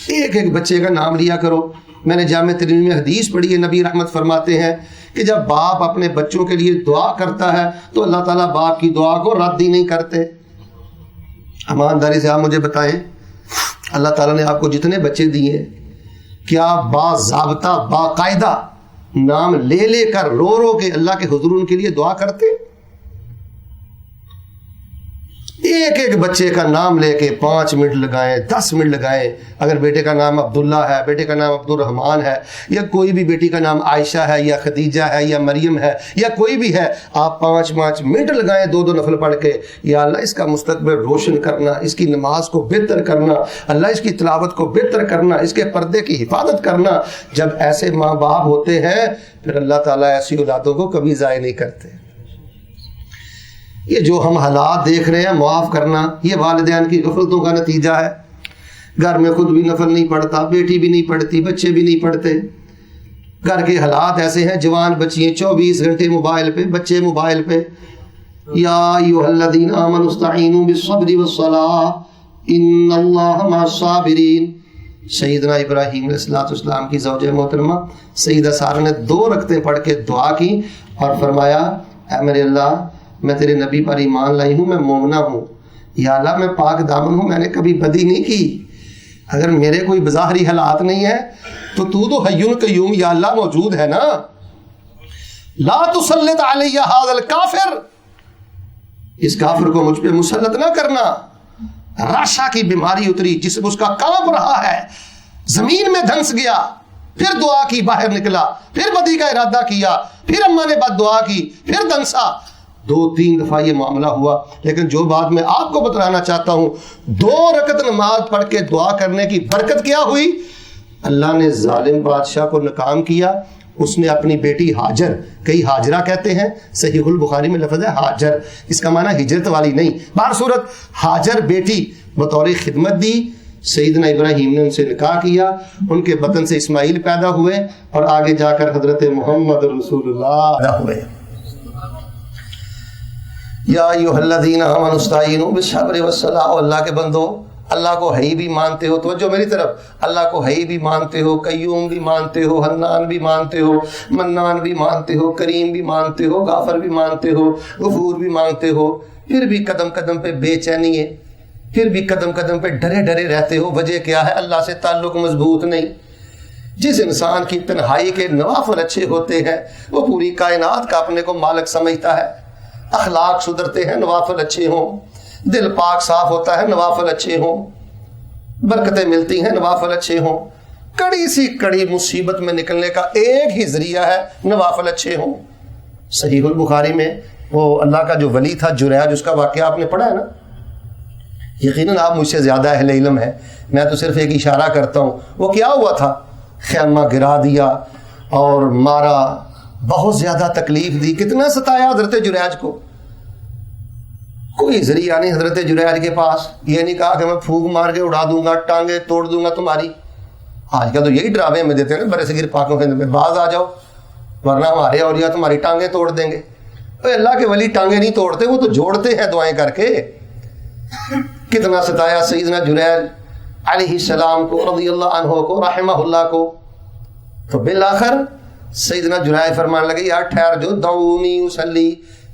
ایک ایک بچے کا نام لیا کرو. میں نے جامع ترمذی میں حدیث پڑھی ہے, نبی رحمت فرماتے ہیں کہ جب باپ اپنے بچوں کے لیے دعا کرتا ہے تو اللہ تعالیٰ باپ کی دعا کو رد ہی نہیں کرتے. ایمانداری سے آپ مجھے بتائیں, اللہ تعالیٰ نے آپ کو جتنے بچے دیے, کیا باضابطہ باقاعدہ نام لے لے کر رو رو کے اللہ کے حضور ان کے لیے دعا کرتے؟ ایک ایک بچے کا نام لے کے 5 منٹ لگائیں, 10 منٹ لگائیں. اگر بیٹے کا نام عبداللہ ہے, بیٹے کا نام عبد الرحمن ہے, یا کوئی بھی بیٹی کا نام عائشہ ہے یا خدیجہ ہے یا مریم ہے یا کوئی بھی ہے, آپ 5 منٹ لگائیں 2 نفل پڑھ کے, یا اللہ اس کا مستقبل روشن کرنا, اس کی نماز کو بہتر کرنا, اللہ اس کی تلاوت کو بہتر کرنا, اس کے پردے کی حفاظت کرنا. جب ایسے ماں باپ ہوتے ہیں پھر اللہ تعالیٰ ایسی اولادوں کو کبھی ضائع نہیں کرتے. یہ جو ہم حالات دیکھ رہے ہیں, معاف کرنا, یہ والدین کی غفلتوں کا نتیجہ ہے. گھر میں خود بھی نفل نہیں پڑھتا, بیٹی بھی نہیں پڑھتی, بچے بھی نہیں پڑھتے. گھر کے حالات ایسے ہیں, جوان بچیاں 24 گھنٹے موبائل پہ, بچے موبائل پہ. یا ایھا الذین آمنوا استعینوا بالصبر والصلاۃ ان اللہ مع الصابرین. سیدنا ابراہیم علیہ السلام کی زوجہ محترمہ سیدہ سارہ نے 2 رکعتیں پڑھ کے دعا کی اور فرمایا, اے میرے اللہ میں تیرے نبی پر ایمان لائی ہوں, میں مومنہ ہوں, یا اللہ میں پاک دامن ہوں, میں نے کبھی بدی نہیں کی. اگر میرے کوئی بظاہری حالات نہیں ہے تو حی قیوم یا اللہ موجود ہے نا. لا تسلط علی ھذا الکافر, اس کافر کو مجھ پہ مسلط نہ کرنا. راشا کی بیماری اتری, جسم اس کا کانپ رہا ہے, زمین میں دھنس گیا, پھر دعا کی, باہر نکلا, پھر بدی کا ارادہ کیا, پھر اماں نے بد دعا کی, پھر دھنسا. 2-3 دفعہ یہ معاملہ ہوا. لیکن جو بات میں آپ کو بتلانا چاہتا ہوں, 2 رکعت نماز پڑھ کے دعا کرنے کی برکت کیا ہوئی؟ اللہ نے ظالم بادشاہ کو ناکام کیا. اس نے اپنی بیٹی ہاجر, کئی ہاجرہ کہتے ہیں, صحیح البخاری میں لفظ ہے ہاجر, اس کا معنی ہجرت والی نہیں. بہر صورت ہاجر بیٹی بطور خدمت دی. سیدنا ابراہیم نے ان سے نکاح کیا, ان کے بطن سے اسماعیل پیدا ہوئے اور آگے جا کر حضرت محمد رسول اللہ پیدا ہوئے. یا ایھا الذین آمنوا استعینوا بالصبر والصلاۃ. اللہ کے بندو, اللہ کو حی بھی مانتے ہو, توجہ میری طرف, اللہ کو حی بھی مانتے ہو, قیوم بھی مانتے ہو, حنان بھی مانتے ہو, منان بھی مانتے ہو, کریم بھی مانتے ہو, غافر بھی مانتے ہو, غفور بھی مانتے ہو, پھر بھی قدم قدم پہ بے چینی ہے, پھر بھی قدم قدم پہ ڈرے ڈرے رہتے ہو. وجہ کیا ہے؟ اللہ سے تعلق مضبوط نہیں. جس انسان کی تنہائی کے نوافل اچھے ہوتے ہیں وہ پوری کائنات کا اپنے کو مالک سمجھتا ہے. اخلاق سدھرتے ہیں, نوافل اچھے ہوں, دل پاک صاف ہوتا ہے, نوافل اچھے ہوں, برکتیں ملتی ہیں, نوافل اچھے ہوں. کڑی سی کڑی مصیبت میں نکلنے کا ایک ہی ذریعہ ہے, نوافل اچھے ہوں. صحیح البخاری میں وہ اللہ کا جو ولی تھا جریج, اس کا واقعہ آپ نے پڑھا ہے نا. یقیناً آپ مجھ سے زیادہ اہل علم ہیں, میں تو صرف ایک اشارہ کرتا ہوں. وہ کیا ہوا تھا, خیمہ گرا دیا اور مارا، بہت زیادہ تکلیف دی، کتنا ستایا حضرت جریج کو. کوئی ذریعہ نہیں حضرت جریج کے پاس، یہ نہیں کہا کہ میں پھونک مار کے اڑا دوں گا، ٹانگیں توڑ دوں گا تمہاری. آج کل تو یہی ڈراوے ہمیں دیتے ہیں نا برصغیر پاک و ہند میں، باز آ جاؤ ورنہ ہمارے اولیاء تمہاری ٹانگیں توڑ دیں گے. اللہ کے ولی ٹانگیں نہیں توڑتے، وہ تو جوڑتے ہیں دعائیں کر کے. کتنا ستایا سیدنا جریج علیہ السلام کو، رضی اللہ عنہ کو، رحمہ اللہ کو. تو بالآخر سیدنا جریج فرمانے لگے یار ٹھہر جو، دعونی اصلی،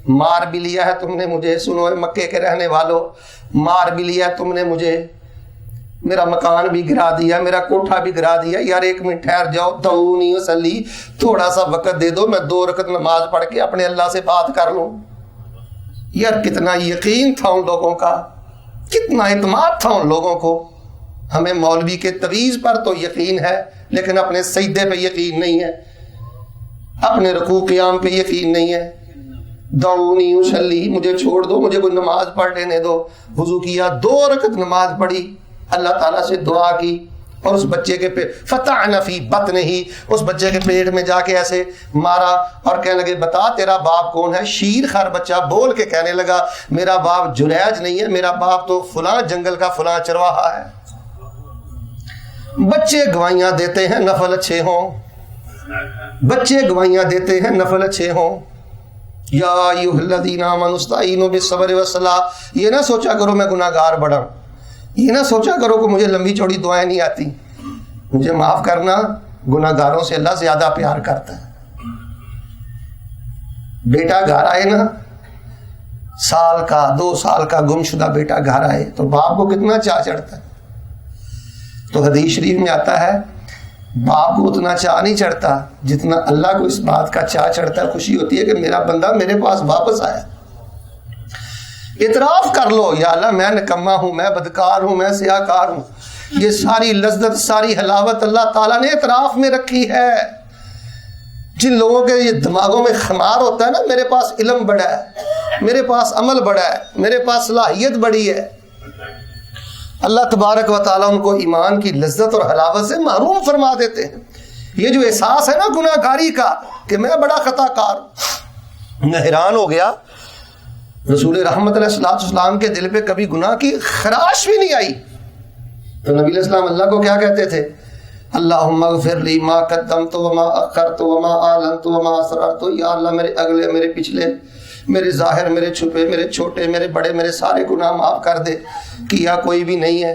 مار بھی لیا ہے تم نے مجھے، سنو مکے کے رہنے والوں، مار بھی لیا تم نے مجھے، میرا مکان بھی گرا دیا، میرا کوٹھا بھی گرا دیا، یار ایک منٹ ٹھہر جاؤ، دعونی اصلی، تھوڑا سا وقت دے دو، میں 2 رکعت نماز پڑھ کے اپنے اللہ سے بات کر لوں. یار کتنا یقین تھا ان لوگوں کا، کتنا اعتماد تھا ان لوگوں کو. ہمیں مولوی کے تویز پر تو یقین ہے لیکن اپنے سجدے پہ یقین نہیں ہے، اپنے رکوع قیام پہ یقین نہیں ہے. دعونی اصلی، مجھے چھوڑ دو، مجھے کوئی نماز پڑھ لینے دو. وضو کیا، 2 رکعت نماز پڑھی، اللہ تعالیٰ سے دعا کی، اور اس بچے کے فتحنا فی بطنہ، اس بچے کے پیٹ میں جا کے ایسے مارا اور کہنے لگے بتا تیرا باپ کون ہے. شیر خر بچہ بول کے کہنے لگا میرا باپ جریج نہیں ہے، میرا باپ تو فلاں جنگل کا فلاں چرواہا ہے. بچے گواہیاں دیتے ہیں نفل اچھے ہوں، بچے گواہیاں دیتے ہیں نفل اچھے ہوں. یا ایھا الذین آمنوا استعینوا بالصبر والصلاۃ، یہ نہ سوچا کرو میں گناہ گار بڑا، یہ نہ سوچا کرو کہ مجھے لمبی چوڑی دعائیں نہیں آتی. مجھے معاف کرنا، گناہ گاروں سے اللہ زیادہ پیار کرتا ہے. بیٹا گھر آئے نا، سال کا 2 سال کا گم شدہ بیٹا گھر آئے تو باپ کو کتنا چاہ چڑھتا ہے. تو حدیث شریف میں آتا ہے باپ کو اتنا چاہ نہیں چڑھتا جتنا اللہ کو اس بات کا چاہ چڑھتا ہے، خوشی ہوتی ہے کہ میرا بندہ میرے پاس واپس آیا. اعتراف کر لو یا اللہ میں نکما ہوں، میں بدکار ہوں، میں سیاہکار ہوں. یہ ساری لذت، ساری حلاوت اللہ تعالیٰ نے اعتراف میں رکھی ہے. جن لوگوں کے یہ دماغوں میں خمار ہوتا ہے نا میرے پاس علم بڑا ہے، میرے پاس عمل بڑا ہے، میرے پاس صلاحیت بڑی ہے، اللہ تبارک و تعالیٰ ان کو ایمان کی لذت اور حلاوت سے محروم فرما دیتے ہیں. یہ جو احساس ہے نا گناہ گاری کا کہ میں بڑا خطا کار. میں حیران ہو گیا، رسول رحمت علیہ السلام کے دل پہ کبھی گناہ کی خراش بھی نہیں آئی. تو نبی علیہ السلام اللہ کو کیا کہتے تھے؟ اللہم اغفر لی ما قدمت وما اخرت وما اعلنت وما اسررت. یا اللہ میرے اگلے، میرے پچھلے، میرے ظاہر، میرے چھپے، میرے چھوٹے، میرے بڑے، میرے سارے گناہ معاف کر دے. کیا کوئی بھی نہیں ہے.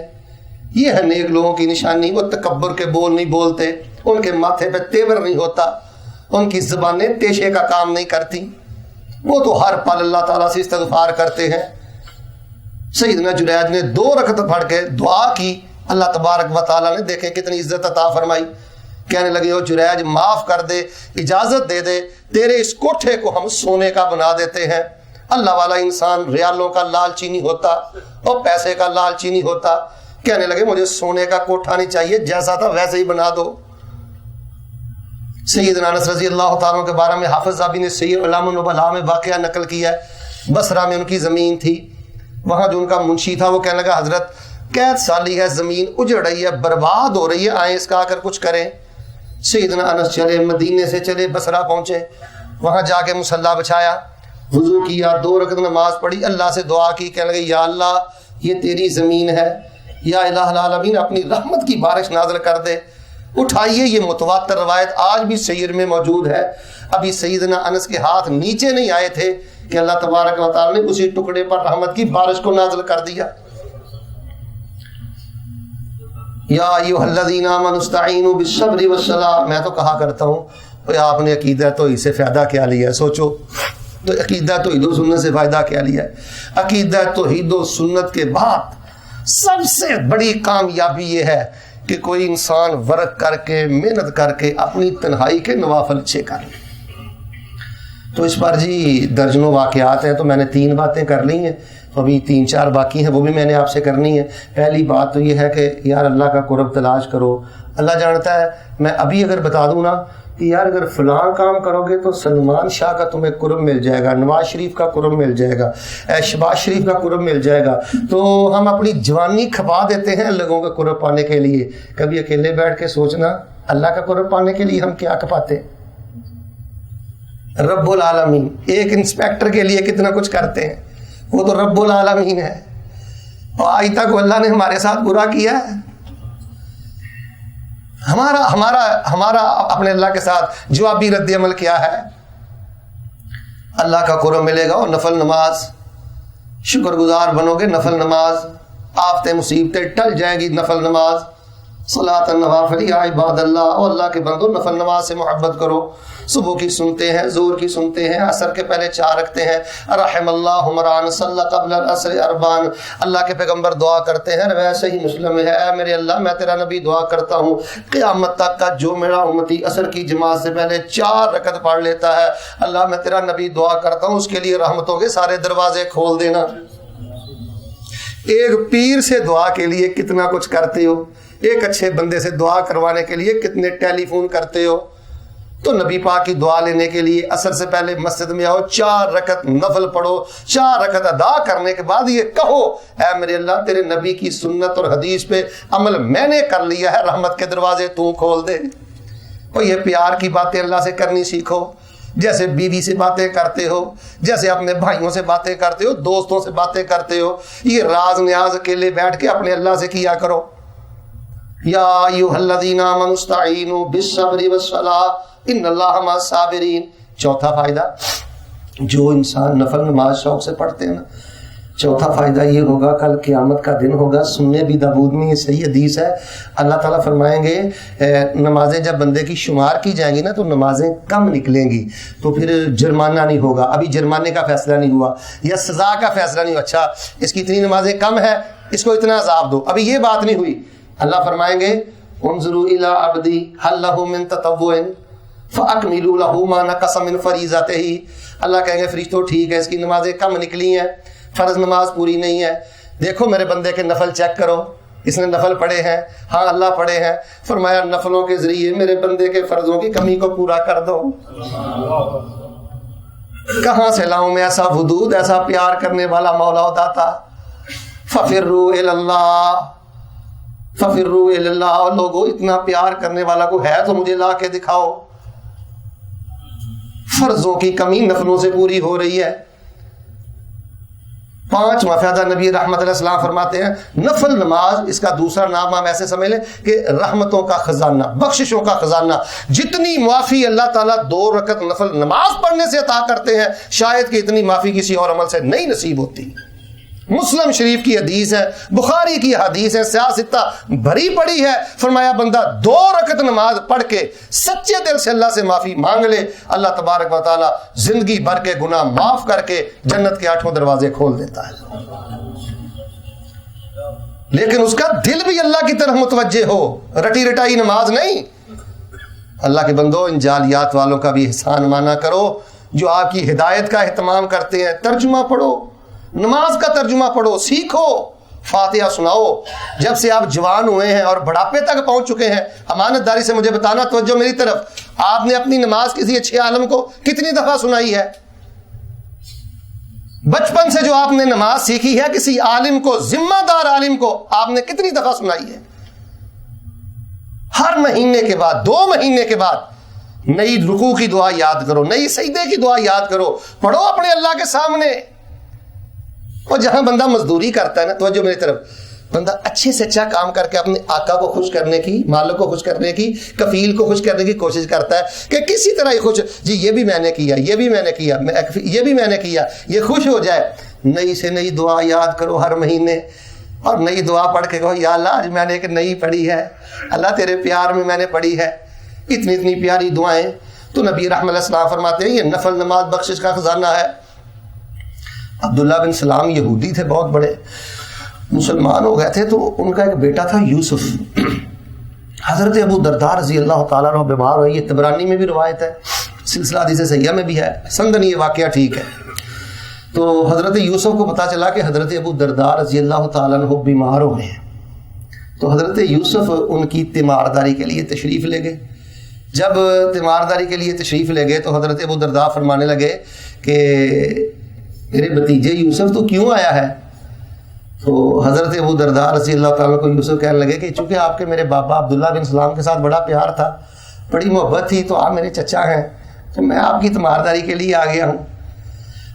یہ ہے نیک لوگوں کی نشانی، وہ تکبر کے بول نہیں بولتے، ان کے ماتھے پہ تیور نہیں ہوتا، ان کی زبانیں تیشے کا کام نہیں کرتی، وہ تو ہر پل اللہ تعالیٰ سے استغفار کرتے ہیں. سیدنا جریج نے 2 رکعت پڑھ کے دعا کی، اللہ تبارک و تعالیٰ نے دیکھیں کتنی عزت عطا فرمائی. کہنے لگے او جریج معاف کر دے، اجازت دے دے، تیرے اس کوٹھے کو ہم سونے کا بنا دیتے ہیں. اللہ والا انسان ریالوں کا لالچی نہیں ہوتا اور پیسے کا لالچی نہیں ہوتا. کہنے لگے مجھے سونے کا کوٹھا نہیں چاہیے، جیسا تھا ویسے ہی بنا دو. سیدنا انس رضی اللہ تعالیٰ کے بارے میں حافظ صاحبی نے سیر علام النبلاء میں واقعہ نقل کیا ہے. بصرہ میں ان کی زمین تھی، وہاں جو ان کا منشی تھا وہ کہنے لگا حضرت قید سالی ہے، زمین اجڑ رہی ہے، برباد ہو رہی ہے، آئیں اس کا آ کر کچھ کریں. سیدنا انس چلے، مدینے سے چلے بصرہ پہنچے، وہاں جا کے مصلی بچھایا، وضو کیا، 2 رکعت نماز پڑھی، اللہ سے دعا کی. کہنے لگے یا اللہ یہ تیری زمین ہے، یا الہ العالمین اپنی رحمت کی بارش نازل کر دے. اٹھائیے، یہ متواتر روایت آج بھی سیر میں موجود ہے. ابھی سیدنا انس کے ہاتھ نیچے نہیں آئے تھے کہ اللہ تبارک و تعالی نے اسی ٹکڑے پر رحمت کی بارش کو نازل کر دیا. یا ایھا الذین آمنوا استعینوا بالصبر والصلاۃ. میں تو کہا کرتا ہوں آپ نے عقیدہ توحید سے فائدہ کیا لیا ہے؟ سوچو تو عقیدہ توحید و سنت سے فائدہ کیا لیا ہے؟ عقیدہ توحید و سنت کے بعد سب سے بڑی کامیابی یہ ہے کہ کوئی انسان ورک کر کے، محنت کر کے اپنی تنہائی کے نوافل اچھے کر لے. تو اس پر جی درجنوں واقعات ہیں، تو میں نے 3 باتیں کر لی ہیں، ابھی 3-4 باقی ہیں، وہ بھی میں نے آپ سے کرنی ہے. پہلی بات تو یہ ہے کہ یار اللہ کا قرب تلاش کرو. اللہ جانتا ہے، میں ابھی اگر بتا دوں نا کہ یار اگر فلاں کام کرو گے تو سلمان شاہ کا تمہیں قرب مل جائے گا، نواز شریف کا قرب مل جائے گا، شہباز شریف کا قرب مل جائے گا، تو ہم اپنی جوانی کھپا دیتے ہیں لوگوں کے قرب پانے کے لیے. کبھی اکیلے بیٹھ کے سوچنا اللہ کا قرب پانے کے لیے ہم کیا کپاتے. رب العالمین ایک انسپیکٹر کے لیے کتنا کچھ کرتے ہیں, وہ تو رب العالمین ہے. اور آج تک اللہ نے ہمارے ساتھ برا کیا ہے. ہمارا اپنے اللہ کے ساتھ جوابی رد عمل کیا ہے؟ اللہ کا قرب ملے گا اور نفل نماز, شکر گزار بنو گے, نفل نماز, آفتیں مصیبتیں ٹل جائیں گی, نفل نماز. صلاۃ النوافل یا عباد اللہ, اور اللہ کے بندو نفل نماز سے محبت کرو. صبح کی سنتے ہیں, زور کی سنتے ہیں, عصر کے پہلے 4 رکھتے ہیں. رحم اللہ عمران صلی قبل العصر اربان, اللہ کے پیغمبر دعا کرتے ہیں, ویسے ہی مسلم ہے, اے میرے اللہ میں تیرا نبی دعا کرتا ہوں قیامت تک کا جو میرا امتی عصر کی جماعت سے پہلے 4 رکعت پڑھ لیتا ہے, اللہ میں تیرا نبی دعا کرتا ہوں اس کے لیے رحمتوں کے سارے دروازے کھول دینا. ایک پیر سے دعا کے لیے کتنا کچھ کرتے ہو, ایک اچھے بندے سے دعا کروانے کے لیے کتنے ٹیلی فون کرتے ہو. تو نبی پاک کی دعا لینے کے لیے عصر سے پہلے مسجد میں آؤ, 4 رکعت نفل پڑھو, 4 رکعت ادا کرنے کے بعد یہ کہو اے میرے اللہ تیرے نبی کی سنت اور حدیث پہ عمل میں نے کر لیا ہے, رحمت کے دروازے تو کھول دے. اور یہ پیار کی باتیں اللہ سے کرنی سیکھو, جیسے بیوی سے باتیں کرتے ہو, جیسے اپنے بھائیوں سے باتیں کرتے ہو, دوستوں سے باتیں کرتے ہو. یہ راز نیاز اکیلے بیٹھ کے اپنے اللہ سے کیا کرو. یا ایھا الذین آمنوا استعینوا بالصبر والصلاۃ ان اللہ مع الصابرین. چوتھا فائدہ جو انسان نفل نماز شوق سے پڑھتے ہیں نا, چوتھا فائدہ یہ ہوگا کل قیامت کا دن ہوگا. سننے بھی داؤد میں یہ صحیح حدیث ہے, اللہ تعالیٰ فرمائیں گے نمازیں جب بندے کی شمار کی جائیں گی نا تو نمازیں کم نکلیں گی, تو پھر جرمانہ نہیں ہوگا. ابھی جرمانے کا فیصلہ نہیں ہوا یا سزا کا فیصلہ نہیں ہوا, اچھا اس کی اتنی نمازیں کم ہے اس کو اتنا عذاب دو, ابھی یہ بات نہیں ہوئی. اللہ فرمائیں گے انظروا الی عبدی هل له من تطوع فاکملوا له ما نقص من فریضته. اللہ کہیں گے فرشتوں ٹھیک ہے اس کی نمازیں کم نکلی ہیں, فرض نماز پوری نہیں ہے, دیکھو میرے بندے کے نفل چیک کرو, اس نے نفل پڑھے ہیں, ہاں اللہ پڑھے ہیں. فرمایا نفلوں کے ذریعے میرے بندے کے فرضوں کی کمی کو پورا کر دو. کہاں سے لاؤں میں ایسا ودود, ایسا پیار کرنے والا مولا و داتا. ففروا الی اللہ, ففروا الی اللہ. اور لوگوں اتنا پیار کرنے والا کو ہے تو مجھے لا کے دکھاؤ. فرضوں کی کمی نفلوں سے پوری ہو رہی ہے. 5واں فائدہ نبی رحمت علیہ السلام فرماتے ہیں نفل نماز, اس کا دوسرا نام ہم ایسے سمجھ لیں کہ رحمتوں کا خزانہ, بخششوں کا خزانہ. جتنی معافی اللہ تعالیٰ 2 رکعت نفل نماز پڑھنے سے عطا کرتے ہیں شاید کہ اتنی معافی کسی اور عمل سے نہیں نصیب ہوتی. مسلم شریف کی حدیث ہے, بخاری کی حدیث ہے, سیاستہ بھری پڑی ہے. فرمایا بندہ 2 رکعت نماز پڑھ کے سچے دل سے اللہ سے معافی مانگ لے, اللہ تبارک و تعالی زندگی بھر کے گناہ معاف کر کے جنت کے 8 دروازے کھول دیتا ہے. لیکن اس کا دل بھی اللہ کی طرف متوجہ ہو, رٹی رٹائی نماز نہیں. اللہ کے بندو ان جعلیات والوں کا بھی احسان مانا کرو جو آپ کی ہدایت کا اہتمام کرتے ہیں. ترجمہ پڑھو, نماز کا ترجمہ پڑھو, سیکھو, فاتحہ سناؤ. جب سے آپ جوان ہوئے ہیں اور بڑھاپے تک پہنچ چکے ہیں, امانت داری سے مجھے بتانا, توجہ میری طرف, آپ نے اپنی نماز کسی اچھے عالم کو کتنی دفعہ سنائی ہے؟ بچپن سے جو آپ نے نماز سیکھی ہے کسی عالم کو, ذمہ دار عالم کو آپ نے کتنی دفعہ سنائی ہے؟ ہر مہینے کے بعد, 2 مہینے کے بعد نئی رکوع کی دعا یاد کرو, نئی سجدے کی دعا یاد کرو, پڑھو اپنے اللہ کے سامنے. اور جہاں بندہ مزدوری کرتا ہے نا, توجہ میری طرف, بندہ اچھے سے اچھا کام کر کے اپنے آقا کو خوش کرنے کی, مالک کو خوش کرنے کی, کفیل کو خوش کرنے کی کوشش کرتا ہے کہ کسی طرح یہ خوش, جی یہ بھی میں نے کیا, یہ بھی میں نے کیا, یہ بھی میں نے کیا, یہ خوش ہو جائے. نئی سے نئی دعا یاد کرو ہر مہینے, اور نئی دعا پڑھ کے کہو یا اللہ آج میں نے ایک نئی پڑھی ہے, اللہ تیرے پیار میں نے پڑھی ہے. اتنی اتنی پیاری دعائیں. تو نبی رحمۃ اللہ السلام فرماتے ہیں یہ نفل نماز بخشش کا خزانہ ہے. عبداللہ بن سلام یہودی تھے, بہت بڑے مسلمان ہو گئے تھے. تو ان کا ایک بیٹا تھا یوسف. حضرت ابو درداء رضی اللہ تعالیٰ عنہ بیمار ہوئے, یہ طبرانی میں بھی روایت ہے, سلسلہ حدیث صحیحہ میں بھی ہے, سندن یہ واقعہ ٹھیک ہے. تو حضرت یوسف کو پتا چلا کہ حضرت ابو درداء رضی اللہ تعالیٰ عنہ بیمار ہو گئے ہیں. تو حضرت یوسف ان کی تیمارداری کے لیے تشریف لے گئے. جب تیمارداری کے لیے تشریف لے گئے تو حضرت ابو درداء فرمانے لگے کہ میرے بھتیجے یوسف تو کیوں آیا ہے؟ تو حضرت ابو درداء رضی اللہ تعالیٰ کو یوسف کہنے لگے کہ چونکہ آپ کے میرے بابا عبداللہ بن سلام کے ساتھ بڑا پیار تھا، بڑی محبت تھی، تو آپ میرے چچا ہیں، تو میں آپ کی تیمارداری کے لیے آ گیا ہوں۔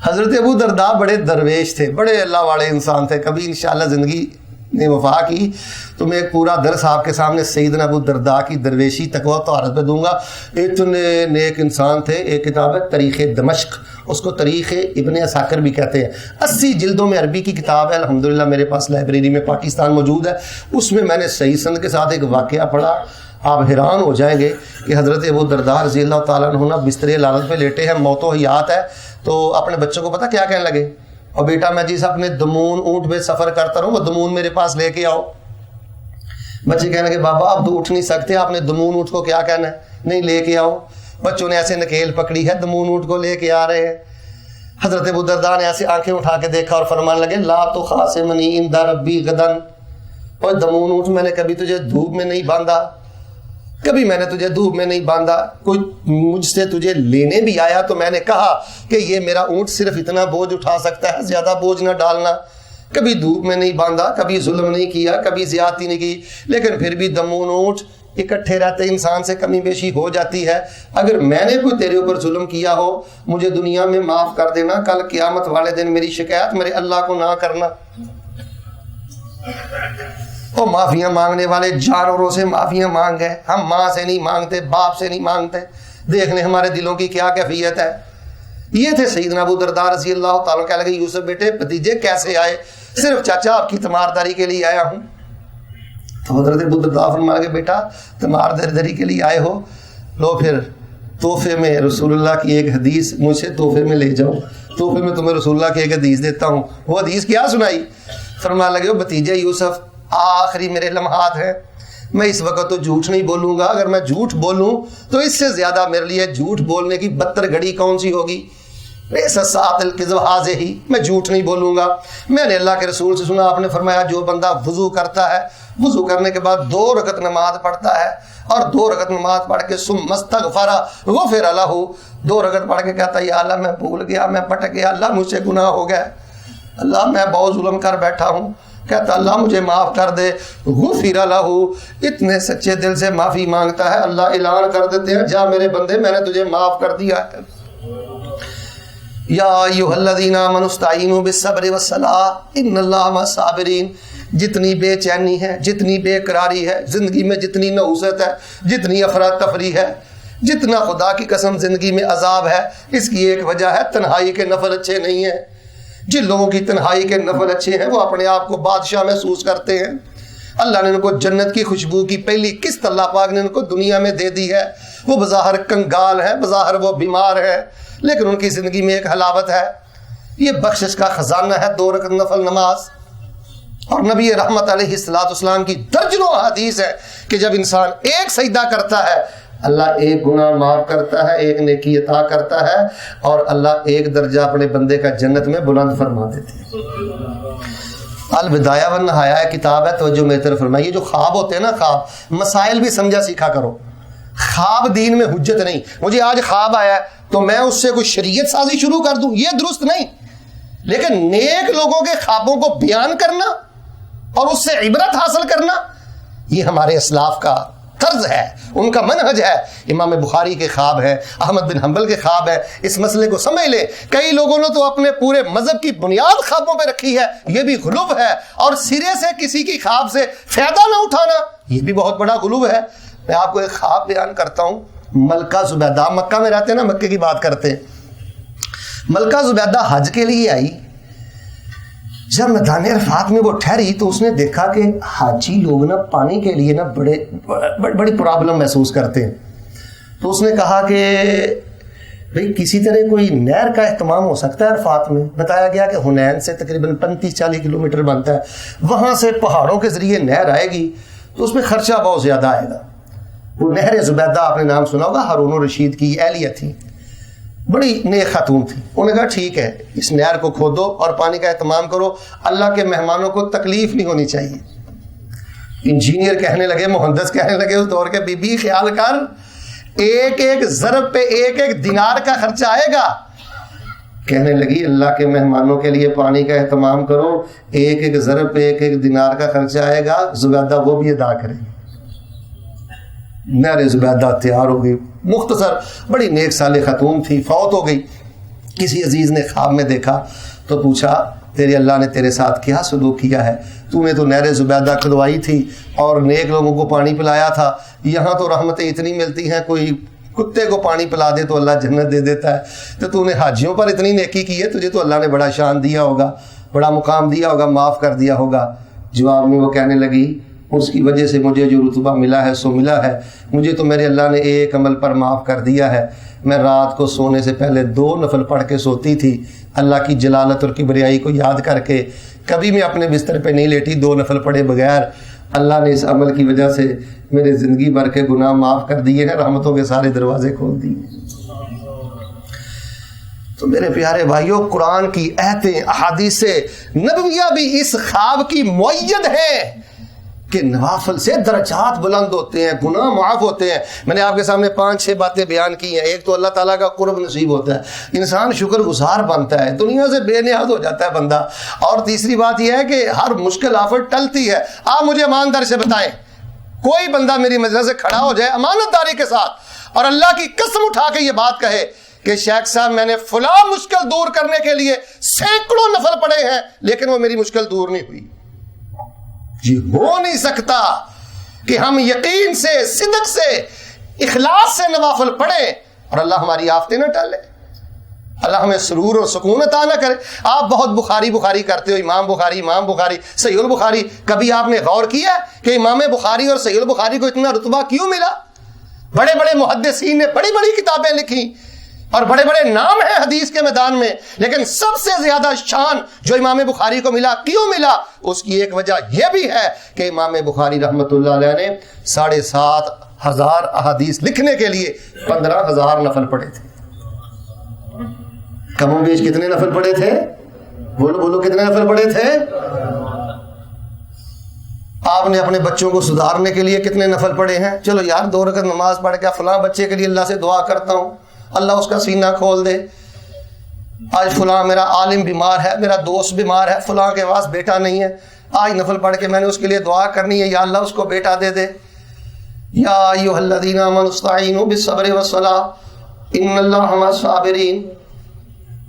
حضرت ابو درداء بڑے درویش تھے، بڑے اللہ والے انسان تھے۔ کبھی انشاءاللہ زندگی نے وفا کی تو میں ایک پورا درس آپ کے سامنے سیدنا ابو درداء کی درویشی تقویٰ و طہارت پہ دوں گا۔ اتنے نیک انسان تھے۔ ایک کتاب ہے تاریخ دمشق، اس کو تاریخ ابن عساکر بھی کہتے ہیں، 80 جلدوں میں عربی کی کتاب ہے، الحمدللہ میرے پاس لائبریری میں پاکستان موجود ہے۔ اس میں میں نے صحیح سند کے ساتھ ایک واقعہ پڑھا، آپ حیران ہو جائیں گے کہ حضرت ابو درداء رضی اللہ تعالیٰ عنہ نا بستر لعنت پہ لیٹے ہیں، موت و حیات ہے، تو اپنے بچوں کو پتہ کیا کہنے لگے؟ اور بیٹا میں جس اپنے دمون اونٹ پہ سفر کرتا رہوں وہ دمون میرے پاس لے کے آؤ۔ بچے کہنے لگے بابا آپ تو اٹھ نہیں سکتے، آپ نے دمون اونٹ کو کیا کہنا ہے؟ نہیں لے کے آؤ۔ بچوں نے ایسے نکیل پکڑی ہے، دمون اونٹ کو لے کے آ رہے ہیں۔ حضرت ابو درداء نے ایسے آنکھیں اٹھا کے دیکھا اور فرمان لگے لا تو خاصمنی عند ربی غدا، اور دمون اونٹ میں نے کبھی تجھے دھوپ میں نہیں باندھا، کبھی میں نے تجھے دھوپ میں نہیں باندھا، کوئی مجھ سے تجھے لینے بھی آیا تو میں نے کہا کہ یہ میرا اونٹ صرف اتنا بوجھ اٹھا سکتا ہے، زیادہ بوجھ نہ ڈالنا۔ کبھی دھوپ میں نہیں باندھا، کبھی ظلم نہیں کیا، کبھی زیادتی نہیں کی، لیکن پھر بھی دمون اونٹ اکٹھے رہتے انسان سے کمی بیشی ہو جاتی ہے۔ اگر میں نے کوئی تیرے اوپر ظلم کیا ہو مجھے دنیا میں معاف کر دینا، کل قیامت والے دن میری شکایت میرے اللہ کو نہ کرنا۔ اور معافیاں مانگنے والے جانوروں سے معافیاں مانگ گئے، ہم ماں سے نہیں مانگتے، باپ سے نہیں مانگتے، دیکھ لیں ہمارے دلوں کی کیا کیفیت ہے۔ یہ تھے سیدنا ابو درداء رضی اللہ تعالیٰ، کہنے لگے یوسف بیٹے بھتیجے کیسے آئے؟ صرف چاچا آپ کی تیمارداری کے لیے آیا ہوں۔ تو حضرت ابو درداء فرمایا کہ بیٹا تیمارداری کے لیے آئے ہو، لو پھر تحفے میں رسول اللہ کی ایک حدیث مجھ سے تحفے میں لے جاؤ، تحفے میں تمہیں رسول اللہ کی ایک حدیث دیتا ہوں۔ وہ حدیث کیا سنائی؟ فرمانے لگے بھتیجے یوسف آخری میرے لمحات ہیں، میں اس وقت تو جھوٹ نہیں بولوں گا، اگر میں جھوٹ بولوں تو اس سے زیادہ میرے لیے جھوٹ بولنے کی بدتر گھڑی کون سی ہوگی؟ سات الکذب حاضر ہی، میں جھوٹ نہیں بولوں گا۔ میں نے اللہ کے رسول سے سنا، آپ نے فرمایا جو بندہ وضو کرتا ہے، وضو کرنے کے بعد 2 رکعت نماز پڑھتا ہے اور 2 رکعت نماز پڑھ کے ثم استغفر غفر لہ، 2 رکعت پڑھ کے کہتا ہے یا اللہ میں بھول گیا، میں پٹک گیا، اللہ مجھ سے گناہ ہو گیا، اللہ میں بہت ظلم کر بیٹھا ہوں، کہتا اللہ مجھے معاف کر دے، غفر لہ، اتنے سچے دل سے معافی مانگتا ہے، اللہ اعلان کر دیتے ہیں جا میرے بندے میں نے تجھے معاف کر دیا ہے۔ یا ایھا الذین آمنوا استعینوا بالصبر والصلاۃ ان اللہ مع الصابرین۔ جتنی بے چینی ہے، جتنی بے قراری ہے زندگی میں، جتنی نحوست ہے، جتنی افراتفری ہے، جتنا خدا کی قسم زندگی میں عذاب ہے، اس کی ایک وجہ ہے تنہائی کے نفل اچھے نہیں ہیں۔ جن لوگوں کی تنہائی کے نفل اچھے ہیں وہ اپنے آپ کو بادشاہ محسوس کرتے ہیں۔ اللہ نے ان کو جنت کی خوشبو کی پہلی قسط اللہ پاک نے ان کو دنیا میں دے دی ہے۔ وہ بظاہر کنگال ہے، بظاہر وہ بیمار ہے، لیکن ان کی زندگی میں ایک حلاوت ہے۔ یہ بخشش کا خزانہ ہے 2 رکعت نفل نماز۔ اور نبی رحمت علیہ الصلوۃ والسلام کی درجنوں حدیث ہے کہ جب انسان ایک سجدہ کرتا ہے اللہ ایک گناہ معاف کرتا ہے، ایک نیکی عطا کرتا ہے، اور اللہ ایک درجہ اپنے بندے کا جنت میں بلند فرما دیتے ہیں۔ البدایہ والنہایہ کتاب ہے، توجہ میری طرف فرمائیے۔ جو خواب ہوتے ہیں نا، خواب مسائل بھی سمجھا سیکھا کرو۔ خواب دین میں حجت نہیں، مجھے آج خواب آیا ہے تو میں اس سے کوئی شریعت سازی شروع کر دوں، یہ درست نہیں۔ لیکن نیک لوگوں کے خوابوں کو بیان کرنا اور اس سے عبرت حاصل کرنا، یہ ہمارے اسلاف کا طرز ہے، ان کا منہج ہے۔ امام بخاری کے خواب ہے، احمد بن حنبل کے خواب ہے۔ اس مسئلے کو سمجھ لیں۔ کئی لوگوں نے تو اپنے پورے مذہب کی بنیاد خوابوں پہ رکھی ہے، یہ بھی غلو ہے۔ اور سرے سے کسی کی خواب سے فائدہ نہ اٹھانا، یہ بھی بہت بڑا غلو ہے۔ میں آپ کو ایک خواب بیان کرتا ہوں۔ ملکہ زبیدہ مکہ میں رہتے ہیں نا، مکے کی بات کرتے ہیں۔ ملکہ زبیدہ حج کے لیے آئی، جب میدان عرفات میں وہ ٹھہری تو اس نے دیکھا کہ حاجی لوگ نا پانی کے لیے نا بڑی پرابلم محسوس کرتے ہیں۔ تو اس نے کہا کہ بھئی کسی طرح کوئی نہر کا اہتمام ہو سکتا ہے عرفات میں۔ بتایا گیا کہ حنین سے تقریباً 35-40 کلومیٹر بنتا ہے، وہاں سے پہاڑوں کے ذریعے نہر آئے گی تو اس میں خرچہ بہت زیادہ آئے گا۔ وہ نہر زبیدہ آپ نے نام سنا ہوگا، ہارون الرشید کی اہلیہ تھی، بڑی نیک خاتون تھی۔ انہوں نے کہا ٹھیک ہے اس نہر کو کھودو اور پانی کا اہتمام کرو، اللہ کے مہمانوں کو تکلیف نہیں ہونی چاہیے۔ انجینئر کہنے لگے، مہندس کہنے لگے اس دور کے، بی بی خیال کر ایک ایک ضرب پہ ایک ایک دینار کا خرچہ آئے گا، کہنے لگی اللہ کے مہمانوں کے لیے پانی کا اہتمام کرو، ایک ایک ضرب پہ ایک ایک دینار کا خرچہ آئے گا، زبیدہ وہ بھی ادا کرے گی۔ نہر زبیدہ تیار ہو گئی، مختصر بڑی نیک صالح خاتون تھی، فوت ہو گئی۔ کسی عزیز نے خواب میں دیکھا تو پوچھا تیرے اللہ نے تیرے ساتھ کیا سلوک کیا ہے؟ تو نے تو نہر زبیدہ کھدوائی تھی اور نیک لوگوں کو پانی پلایا تھا، یہاں تو رحمتیں اتنی ملتی ہیں، کوئی کتے کو پانی پلا دے تو اللہ جنت دے دیتا ہے، تو نے حاجیوں پر اتنی نیکی کی ہے، تجھے تو اللہ نے بڑا شان دیا ہوگا، بڑا مقام دیا ہوگا، معاف کر دیا ہوگا۔ جواب میں وہ کہنے لگی اس کی وجہ سے مجھے جو رتبہ ملا ہے سو ملا ہے، مجھے تو میرے اللہ نے ایک عمل پر معاف کر دیا ہے، میں رات کو سونے سے پہلے 2 نفل پڑھ کے سوتی تھی، اللہ کی جلالت اور کبریائی کو یاد کر کے، کبھی میں اپنے بستر پہ نہیں لیٹی 2 نفل پڑھے بغیر۔ اللہ نے اس عمل کی وجہ سے میرے زندگی بھر کے گناہ معاف کر دیے ہیں، رحمتوں کے سارے دروازے کھول دیے۔ تو میرے پیارے بھائیوں، قرآن کی آیتیں، احادیث نبویہ بھی اس خواب کی مؤید ہیں کہ نوافل سے درجات بلند ہوتے ہیں، گناہ معاف ہوتے ہیں۔ میں نے آپ کے سامنے 5-6 باتیں بیان کی ہیں۔ ایک تو اللہ تعالیٰ کا قرب نصیب ہوتا ہے، انسان شکر گزار بنتا ہے، دنیا سے بے نیاز ہو جاتا ہے بندہ۔ اور تیسری بات یہ ہے کہ ہر مشکل آفت ٹلتی ہے۔ آپ مجھے ایمانداری سے بتائیں، کوئی بندہ میری مجلس سے کھڑا ہو جائے امانت داری کے ساتھ اور اللہ کی قسم اٹھا کے یہ بات کہے کہ شیخ صاحب میں نے فلاں مشکل دور کرنے کے لیے سینکڑوں نفل پڑے ہیں لیکن وہ میری مشکل دور نہیں ہوئی، یہ ہو نہیں سکتا کہ ہم یقین سے، صدق سے، اخلاص سے نوافل پڑھیں اور اللہ ہماری آفتیں نہ ٹالے، اللہ ہمیں سرور اور سکون عطا نہ کرے۔ آپ بہت بخاری کرتے ہو، امام بخاری، صحیح البخاری، کبھی آپ نے غور کیا کہ امام بخاری اور صحیح البخاری کو اتنا رتبہ کیوں ملا؟ بڑے بڑے محدثین نے بڑی بڑی کتابیں لکھی اور بڑے بڑے نام ہیں حدیث کے میدان میں، لیکن سب سے زیادہ شان جو امام بخاری کو ملا، کیوں ملا؟ اس کی ایک وجہ یہ بھی ہے کہ امام بخاری رحمۃ اللہ علیہ نے 7,500 احادیث لکھنے کے لیے 15,000 نفل پڑھے تھے۔ کم و بیش کتنے نفل پڑھے تھے؟ بولو کتنے نفل پڑھے تھے؟ آپ نے اپنے بچوں کو سدھارنے کے لیے کتنے نفل پڑھے ہیں؟ چلو یار 2 رکعت نماز پڑھ کے فلاں بچے کے لیے اللہ سے دعا کرتا ہوں، اللہ اس کا سینہ کھول دے۔ آج فلاں میرا عالم بیمار ہے، میرا دوست بیمار ہے، فلاں کے پاس بیٹا نہیں ہے، آج نفل پڑھ کے میں نے اس کے لیے دعا کرنی ہے، یا اللہ اس کو بیٹا دے دے۔ یا ایھا الذین آمنوا استعینوا بالصبر والصلاۃ ان اللہ مع الصابرین۔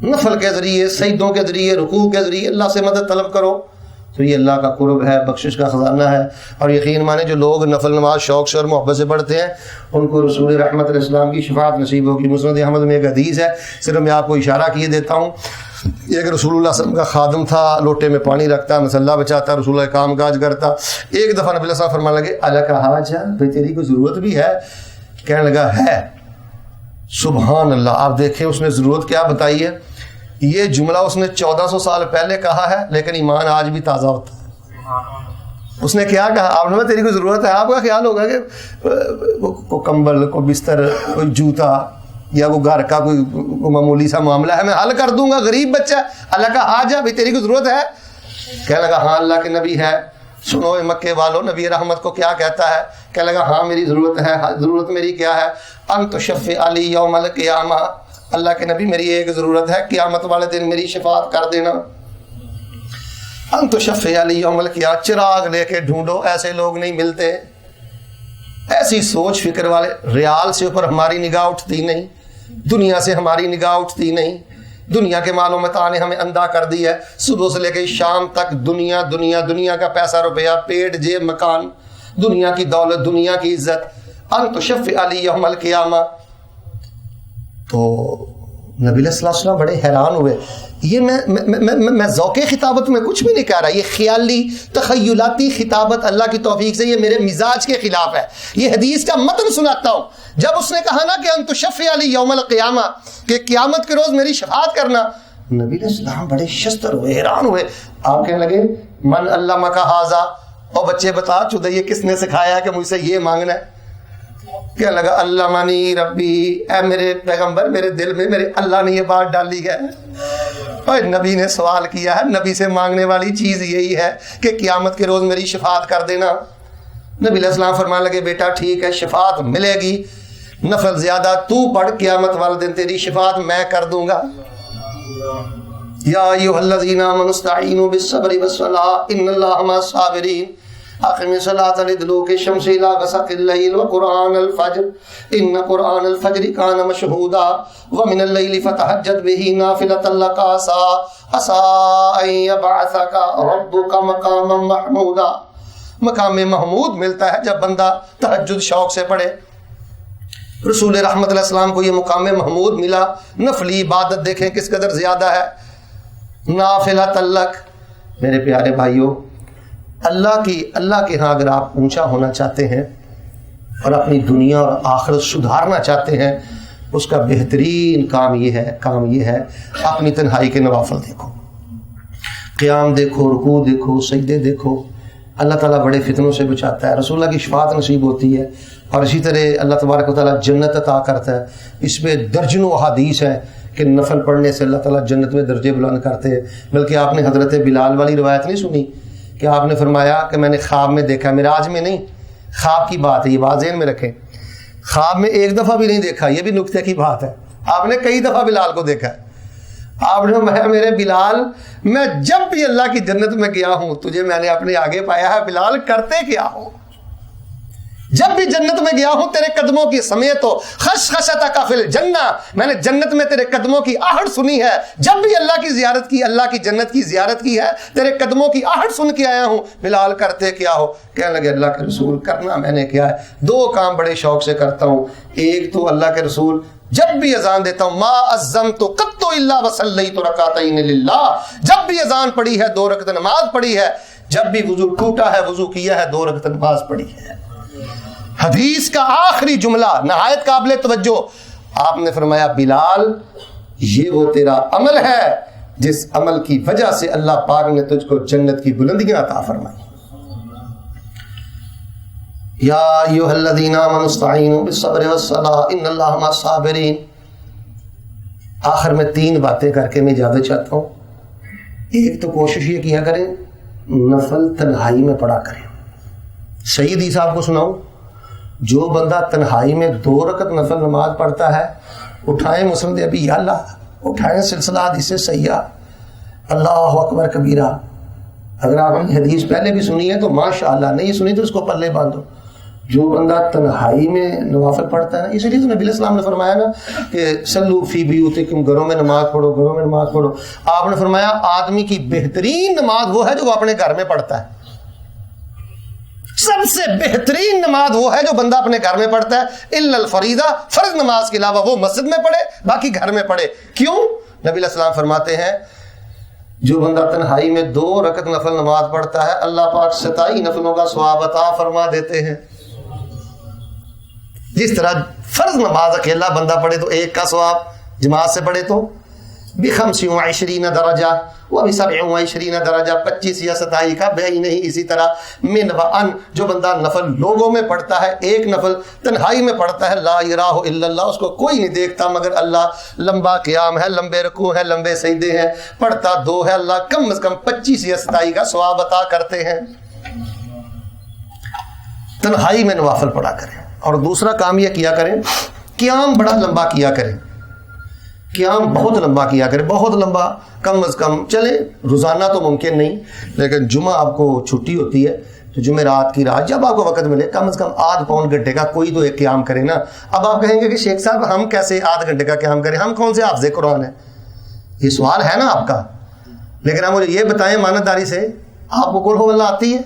نفل کے ذریعے، سجدوں کے ذریعے، رکوع کے ذریعے اللہ سے مدد طلب کرو، تو یہ اللہ کا قرب ہے، بخشش کا خزانہ ہے۔ اور یقین مانے جو لوگ نفل نماز شوق سے اور محبت سے پڑھتے ہیں ان کو رسول رحمت علیہ السلام کی شفاعت نصیب ہوگی۔ مسند احمد میں ایک حدیث ہے، صرف میں آپ کو اشارہ کیے دیتا ہوں۔ ایک رسول اللہ صلی اللہ علیہ وسلم کا خادم تھا، لوٹے میں پانی رکھتا، مسلح بچاتا، رسول اللہ کام کاج کرتا۔ ایک دفعہ نبی علیہ السلام فرمانے لگے الک حاجہ، بھئی تیری کوئی ضرورت بھی ہے؟ کہنے لگا ہے۔ سبحان اللہ، آپ دیکھیں اس نے ضرورت کیا بتائی ہے۔ یہ جملہ اس نے 1400 سال پہلے کہا ہے لیکن ایمان آج بھی تازہ ہوتا ہے۔ اس نے کیا کہا؟ آپ نے تیری کوئی ضرورت ہے، آپ کا خیال ہوگا کہ کوئی کمبل، کوئی بستر، کوئی جوتا یا وہ گھر کا کوئی معمولی سا معاملہ ہے، میں حل کر دوں گا، غریب بچہ۔ اللہ کا آ جا، بھائی تیری کوئی ضرورت ہے؟ کہنے لگا ہاں اللہ کے نبی ہے۔ سنو مکے والو، نبی رحمت کو کیا کہتا ہے؟ کہنے لگا ہاں میری ضرورت ہے۔ ضرورت میری کیا ہے؟ ان تشفع علی یوم القیامہ، اللہ کے نبی میری ایک ضرورت ہے، قیامت والے دن میری شفاعت کر دینا۔ ان تشفع علی یوم القیامہ، چراغ لے کے ڈھونڈو، ایسے لوگ نہیں ملتے، ایسی سوچ فکر والے۔ ریال سے اوپر ہماری نگاہ اٹھتی نہیں، دنیا سے ہماری نگاہ اٹھتی نہیں، دنیا کے مال و متاع نے ہمیں اندھا کر دیا ہے۔ صبح سے لے کے شام تک دنیا دنیا، دنیا کا پیسہ روپیہ، پیٹ جیب مکان، دنیا کی دولت، دنیا کی عزت۔ ان تشفع علی یوم القیامہ۔ تو نبی علیہ السلام بڑے حیران ہوئے۔ یہ میں ذوق خطابت میں کچھ بھی نہیں کہہ رہا، یہ خیالی تخیلاتی خطابت اللہ کی توفیق سے یہ میرے مزاج کے خلاف ہے۔ یہ حدیث کا متن سناتا ہوں۔ جب اس نے کہا نا کہ ان تشفع علی یوم القیامہ، کہ قیامت کے روز میری شفاعت کرنا، نبی علیہ السلام بڑے شستر ہوئے، حیران ہوئے۔ آپ کہنے لگے من علمک ھذا، او بچے بتا چودہ یہ کس نے سکھایا ہے کہ مجھ سے یہ مانگنا ہے؟ کہنے لگا علمنی ربی، اے میرے پیغمبر میرے دل میں میرے اللہ نے یہ بات ڈالی ہے۔ اور نبی نے سوال کیا ہے، نبی سے مانگنے والی چیز یہی ہے کہ قیامت کے روز میری شفاعت کر دینا۔ نبی علیہ السلام فرمانے لگے بیٹا ٹھیک ہے، شفاعت ملے گی، نفل زیادہ تو پڑھ، قیامت والے دن تیری شفاعت میں کر دوں گا۔ یا ایھا الذین آمنوا استعینوا بالصبر والصلاۃ ان اللہ مع الصابرین اقم الصلاۃ لدلوک الشمس الی غسق اللیل وقرآن الفجر ان قرآن الفجر کان مشہودا ومن اللیل فتہجد بہ نافلۃ لک عسیٰ ان یبعثک ربک مقاما محمودا. مقام محمود ملتا ہے جب بندہ تہجد شوق سے پڑھے. رسول رحمت علیہ السلام کو یہ مقام محمود ملا. نفلی عبادت دیکھیں کس قدر زیادہ ہے. نافلۃ لک. میرے پیارے بھائیوں، اللہ کے ہاں اگر آپ اونچا ہونا چاہتے ہیں اور اپنی دنیا اور آخرت سدھارنا چاہتے ہیں، اس کا بہترین کام یہ ہے اپنی تنہائی کے نوافل دیکھو، قیام دیکھو، رکوع دیکھو، سجدے دیکھو. اللہ تعالیٰ بڑے فتنوں سے بچاتا ہے، رسول اللہ کی شفاعت نصیب ہوتی ہے، اور اسی طرح اللہ تبارک و تعالیٰ جنت عطا کرتا ہے. اس میں درجنوں احادیث ہیں کہ نفل پڑھنے سے اللہ تعالیٰ جنت میں درجے بلند کرتے ہیں. بلکہ آپ نے حضرت بلال والی روایت نہیں سنی کہ آپ نے فرمایا کہ میں نے خواب میں دیکھا، معراج میں نہیں، خواب کی بات ہے، یہ بات ذہن میں رکھیں. خواب میں ایک دفعہ بھی نہیں دیکھا، یہ بھی نکتے کی بات ہے. آپ نے کئی دفعہ بلال کو دیکھا ہے. آپ نے فرمایا میرے بلال، میں جب بھی اللہ کی جنت میں گیا ہوں تجھے میں نے اپنے آگے پایا ہے. بلال کرتے کیا ہو؟ جب بھی جنت میں گیا ہوں تیرے قدموں کی سمیت ہو خشخشتک فی الجنہ، میں نے جنت میں تیرے قدموں کی آہٹ سنی ہے. جب بھی اللہ کی زیارت کی، اللہ کی جنت کی زیارت کی ہے، تیرے قدموں کی آہٹ سن کے آیا ہوں. بلال کرتے کیا ہو؟ کہنے لگے اللہ کے رسول کرنا میں نے کیا ہے، دو کام بڑے شوق سے کرتا ہوں. ایک تو اللہ کے رسول جب بھی اذان دیتا ہوں ما اذنت قط الا وصلیت رکعتین للہ، جب بھی اذان پڑھی ہے 2 رکعت نماز پڑھی ہے، جب بھی وضو ٹوٹا ہے وضو کیا ہے 2 رکعت نماز پڑھی ہے. حدیث کا آخری جملہ نہایت قابل توجہ. آپ نے فرمایا بلال یہ وہ تیرا عمل ہے جس عمل کی وجہ سے اللہ پاک نے تجھ کو جنت کی بلندیاں عطا فرمائی. یا ایھا الذین آمنوا استعینوا بالصبر والصلاۃ ان اللہ مع الصابرین. آخر میں 3 باتیں کر کے میں اجازت چاہتا ہوں. ایک تو کوشش یہ کیا کریں نفل تنہائی میں پڑھا کریں. سیدی صاحب کو سناؤں، جو بندہ تنہائی میں 2 رکعت نفل نماز پڑھتا ہے، اٹھائیں مسند ابی یعلا، اٹھائیں سلسلہ حدیث سیاح، اللہ اکبر کبیرہ. اگر آپ نے حدیث پہلے بھی سنی ہے تو ماشاءاللہ، نہیں سنی تو اس کو پلے باندھو. جو بندہ تنہائی میں نوافل پڑھتا ہے نا، اسی لیے تو نبی علیہ السلام نے فرمایا نا کہ صلو فی بیوتکم، گھروں میں نماز پڑھو، گھروں میں نماز پڑھو. آپ نے فرمایا آدمی کی بہترین نماز وہ ہے جو وہ اپنے گھر میں پڑھتا ہے. سب سے بہترین نماز وہ ہے جو بندہ اپنے گھر میں پڑھتا ہے، الا الفریضہ، فرض نماز کے علاوہ وہ مسجد میں پڑھے، باقی گھر میں پڑھے. کیوں؟ نبی علیہ السلام فرماتے ہیں جو بندہ تنہائی میں 2 رکعت نفل نماز پڑھتا ہے اللہ پاک 27 نفلوں کا ثواب عطا فرما دیتے ہیں. جس طرح فرض نماز اکیلا بندہ پڑھے تو 1 کا ثواب، جماعت سے پڑھے تو ب25 درجہ و27 درجہ، 25 یا 27 کا بے ہی نہیں. اسی طرح من و ان، جو بندہ نفل لوگوں میں پڑھتا ہے، 1 نفل تنہائی میں پڑھتا ہے، لا یراہ الا اللہ، اس کو کوئی نہیں دیکھتا مگر اللہ، لمبا قیام ہے، لمبے رکوع ہے، لمبے سجدے ہیں، پڑھتا 2 ہے، اللہ کم از کم 25 یا 27 کا ثواب عطا کرتے ہیں. تنہائی میں نوافل پڑھا کریں. اور دوسرا کام یہ کیا کریں قیام بڑا لمبا کیا کریں. قیام بہت لمبا کیا کرے، بہت لمبا، کم از کم چلے روزانہ تو ممکن نہیں، لیکن جمعہ آپ کو چھٹی ہوتی ہے تو جمعرات کی رات جب آپ کو وقت ملے کم از کم آدھ پون گھنٹے کا کوئی تو ایک قیام کرے نا. اب آپ کہیں گے کہ شیخ صاحب ہم کیسے آدھ گھنٹے کا قیام کریں، ہم کون سے حافظ قرآن ہیں؟ یہ سوال ہے نا آپ کا. لیکن آپ مجھے یہ بتائیں مانتداری سے، آپ کو قل ہو اللہ آتی ہے؟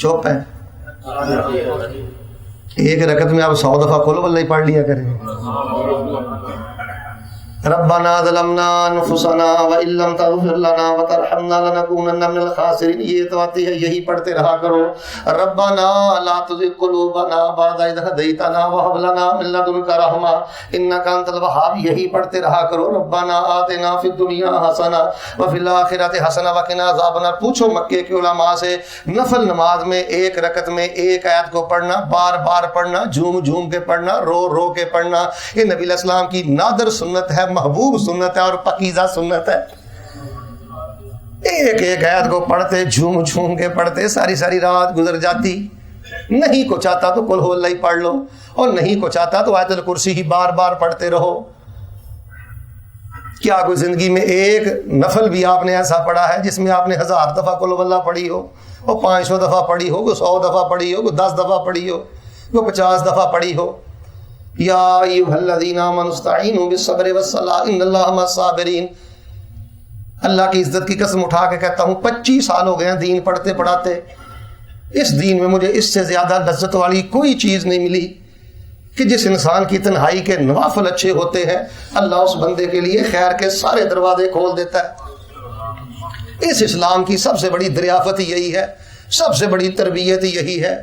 چوپ ہے. 1 رکعت میں آپ 100 دفعہ قل ہو اللہ ہی پڑھ لیا کریں. ربنا ظلمنا انفسنا وان لم تغفر لنا وترحمنا لنكونن من الخاسرین. یہ تو آتی ہے، یہی پڑھتے رہا کرو. ربنا لا تزغ قلوبنا بعد اذ هديتنا وهب لنا من لدنك رحمة انك انت الوهاب. یہی پڑھتے رہا کرو. ربنا آتنا فی الدنیا حسنہ وفی الآخرۃ حسنہ وقنا عذاب النار. پوچھو مکے کے علماء سے، نفل نماز میں 1 رکعت میں 1 آیت کو پڑھنا، بار بار پڑھنا، جھوم جھوم کے پڑھنا، رو رو کے پڑھنا، یہ نبی علیہ السلام کی نادر سنت ہے، محبوب سنت ہے اور پاکیزہ سنت ہے. 1 آیت کو پڑھتے، جھوم جھوم کے پڑھتے، ساری ساری رات گزر جاتی. نہیں کو چاہتا تو قل ہو اللہ ہی پڑھ لو، اور نہیں کو چاہتا تو آیت الکرسی ہی بار بار پڑھتے رہو. کیا کوئی زندگی میں ایک نفل بھی آپ نے ایسا پڑھا ہے جس میں آپ نے 1000 دفعہ قل واللہ پڑھی ہو، وہ 500 دفعہ پڑھی ہو، کوئی 100 دفعہ پڑھی ہو، کوئی 10 دفعہ پڑھی ہو، کوئی 50 دفعہ پڑھی ہو؟ یا ایھا الذین آمنوا استعینوا بالصبر والصلاۃ ان اللہ مع الصابرین. اللہ کی عزت کی قسم اٹھا کے کہتا ہوں 25 سال ہو گئے ہیں دین پڑھتے پڑھاتے، اس دین میں مجھے اس سے زیادہ لذت والی کوئی چیز نہیں ملی کہ جس انسان کی تنہائی کے نوافل اچھے ہوتے ہیں اللہ اس بندے کے لیے خیر کے سارے دروازے کھول دیتا ہے. اس اسلام کی سب سے بڑی دریافت یہی ہے، سب سے بڑی تربیت یہی ہے.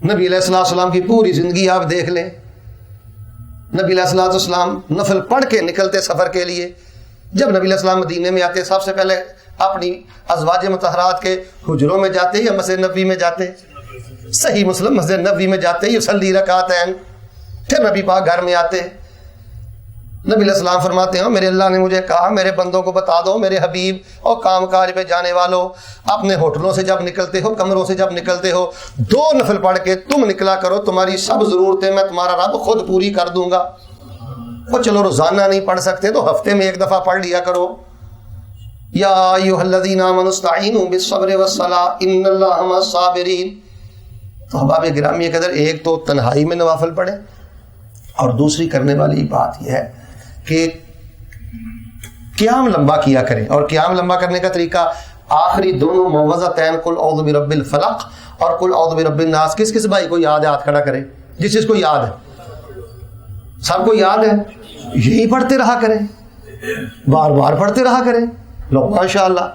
نبی علیہ السلام کی پوری زندگی آپ دیکھ لیں، نبی علیہ السلام نفل پڑھ کے نکلتے سفر کے لیے. جب نبی علیہ السلام مدینے میں آتے سب سے پہلے اپنی ازواج مطہرات کے حجروں میں جاتے یا مسجد نبوی میں جاتے؟ صحیح مسلم مسجد نبوی میں جاتے، یصلی رکعتین. پھر نبی پاک گھر میں آتے. نبی علیہ السلام فرماتے ہیں میرے اللہ نے مجھے کہا میرے بندوں کو بتا دو میرے حبیب اور کام کاج پہ جانے والوں، اپنے ہوٹلوں سے جب نکلتے ہو، کمروں سے جب نکلتے ہو، 2 نفل پڑھ کے تم نکلا کرو، تمہاری سب ضرورتیں میں تمہارا رب خود پوری کر دوں گا. وہ چلو روزانہ نہیں پڑھ سکتے تو ہفتے میں 1 دفعہ پڑھ لیا کرو. یا ایھا الذین آمنوا استعینوا بالصبر والصلاۃ ان اللہ مع الصابرین. تو احباب گرامی قدر، ایک تو تنہائی میں نوافل پڑھیں، اور دوسری کرنے والی بات یہ ہے کہ قیام لمبا کیا کریں. اور قیام لمبا کرنے کا طریقہ آخری دونوں معوذتین قل اعوذ برب الفلق اور قل اعوذ برب الناس. کس کس بھائی کو یاد ہے ہاتھ کھڑا کرے، جس چیز کو یاد ہے؟ سب کو یاد ہے؟ یہی پڑھتے رہا کریں، بار بار پڑھتے رہا کریں. لو ماشاءاللہ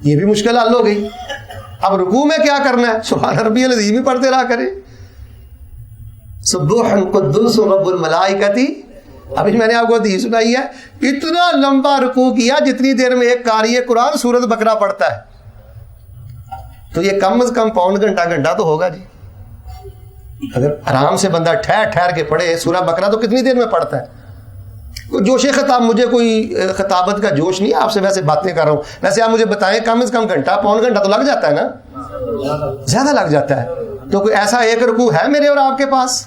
یہ بھی مشکل حل ہو گئی. اب رکوع میں کیا کرنا ہے؟ سبحان ربی العظیم ہی پڑھتے رہا کریں. سبوح قدوس رب الملائکۃ. ابھی میں نے آپ کو حدیث سنائی ہے، اتنا لمبا رکوع کیا جتنی دیر میں ایک قاری قرآن سورۃ بقرہ پڑھتا ہے. تو یہ کم از کم پون گھنٹہ تو ہوگا جی. اگر آرام سے بندہ ٹھہر کے پڑھے سورہ بقرہ تو کتنی دیر میں پڑھتا ہے؟ جوش خطاب، مجھے کوئی خطابت کا جوش نہیں، آپ سے ویسے باتیں کر رہا ہوں. ویسے آپ مجھے بتائیں کم از کم گھنٹہ پون گھنٹہ تو لگ جاتا ہے نا؟ زیادہ لگ جاتا ہے. تو کوئی ایسا ایک رکوع ہے میرے اور آپ کے پاس؟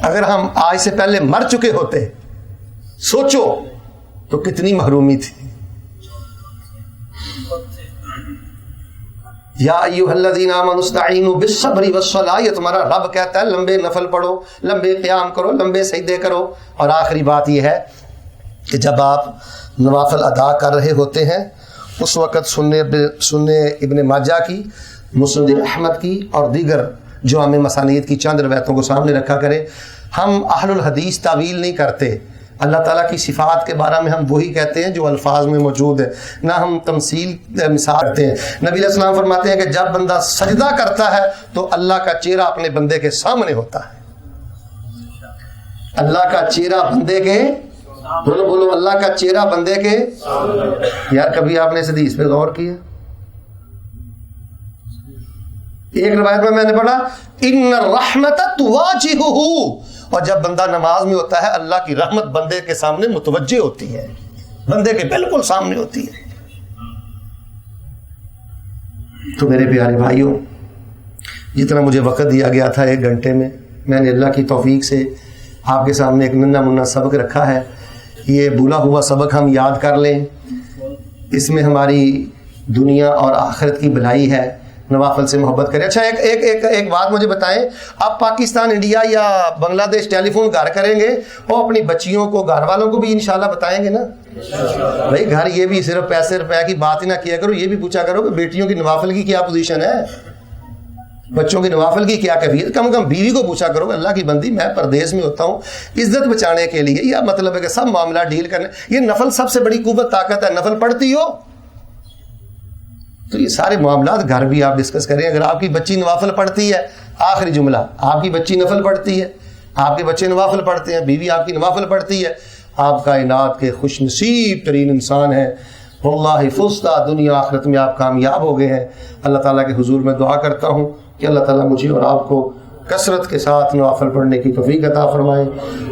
اگر ہم آج سے پہلے مر چکے ہوتے سوچو تو کتنی محرومی تھی. یا ایھا الذین آمنوا استعینوا بالصبر والصلاۃ. یہ تمہارا رب کہتا ہے لمبے نفل پڑھو، لمبے قیام کرو، لمبے سجدے کرو. اور آخری بات یہ ہے کہ جب آپ نوافل ادا کر رہے ہوتے ہیں اس وقت سننے ابن ماجہ کی، مسند احمد کی اور دیگر جوامع مسانید کی چند روایتوں کو سامنے رکھا کریں. ہم اہل الحدیث تعویل نہیں کرتے. اللہ تعالیٰ کی صفات کے بارے میں ہم وہی کہتے ہیں جو الفاظ میں موجود ہے، نہ ہم تمثیل مثال کرتے ہیں. نبی علیہ السلام فرماتے ہیں کہ جب بندہ سجدہ کرتا ہے تو اللہ کا چہرہ اپنے بندے کے سامنے ہوتا ہے. اللہ کا چہرہ بندے کے، بولو اللہ کا چہرہ بندے کے. یار کبھی آپ نے اس حدیث پہ غور کیا؟ ایک روایت میں نے پڑھا ان الرحمت تواجہہ، اور جب بندہ نماز میں ہوتا ہے اللہ کی رحمت بندے کے سامنے متوجہ ہوتی ہے، بندے کے بالکل سامنے ہوتی ہے. تو میرے پیارے بھائیوں، جتنا مجھے وقت دیا گیا تھا 1 گھنٹے میں، میں نے اللہ کی توفیق سے آپ کے سامنے ایک ننھا منھا سبق رکھا ہے. یہ بھولا ہوا سبق ہم یاد کر لیں، اس میں ہماری دنیا اور آخرت کی بھلائی ہے. نوافل سے محبت کریں. اچھا ایک بات مجھے بتائیں، آپ پاکستان، انڈیا یا بنگلہ دیش ٹیلی فون گھر کریں گے اور اپنی بچیوں کو، گھر والوں کو بھی انشاءاللہ بتائیں گے نا بھائی گھر یہ بھی صرف پیسے روپے کی بات ہی نہ کیا کرو، یہ بھی پوچھا کرو کہ بیٹیوں کی نوافل کی کیا پوزیشن ہے، بچوں کی نوافل کی کیا کیفیت. کم کم بیوی کو پوچھا کرو کہ اللہ کی بندی میں پردیس میں ہوتا ہوں عزت بچانے کے لیے، یا مطلب ہے کہ سب معاملہ ڈیل کرنے. یہ نفل سب سے بڑی قوت طاقت ہے. نفل پڑھتی ہو تو یہ سارے معاملات گھر بھی آپ ڈسکس کریں. اگر آپ کی بچی نوافل پڑھتی ہے، آخری جملہ، آپ کی بچی نفل پڑھتی ہے، آپ کے بچے نوافل پڑھتے ہیں، بیوی آپ کی نوافل پڑھتی ہے، آپ کائنات کے خوش نصیب ترین انسان ہیں. واللہ فزتا، دنیا آخرت میں آپ کامیاب ہو گئے ہیں. اللہ تعالیٰ کے حضور میں دعا کرتا ہوں کہ اللہ تعالیٰ مجھے اور آپ کو کثرت کے ساتھ نوافل پڑھنے کی توفیق عطا فرمائے،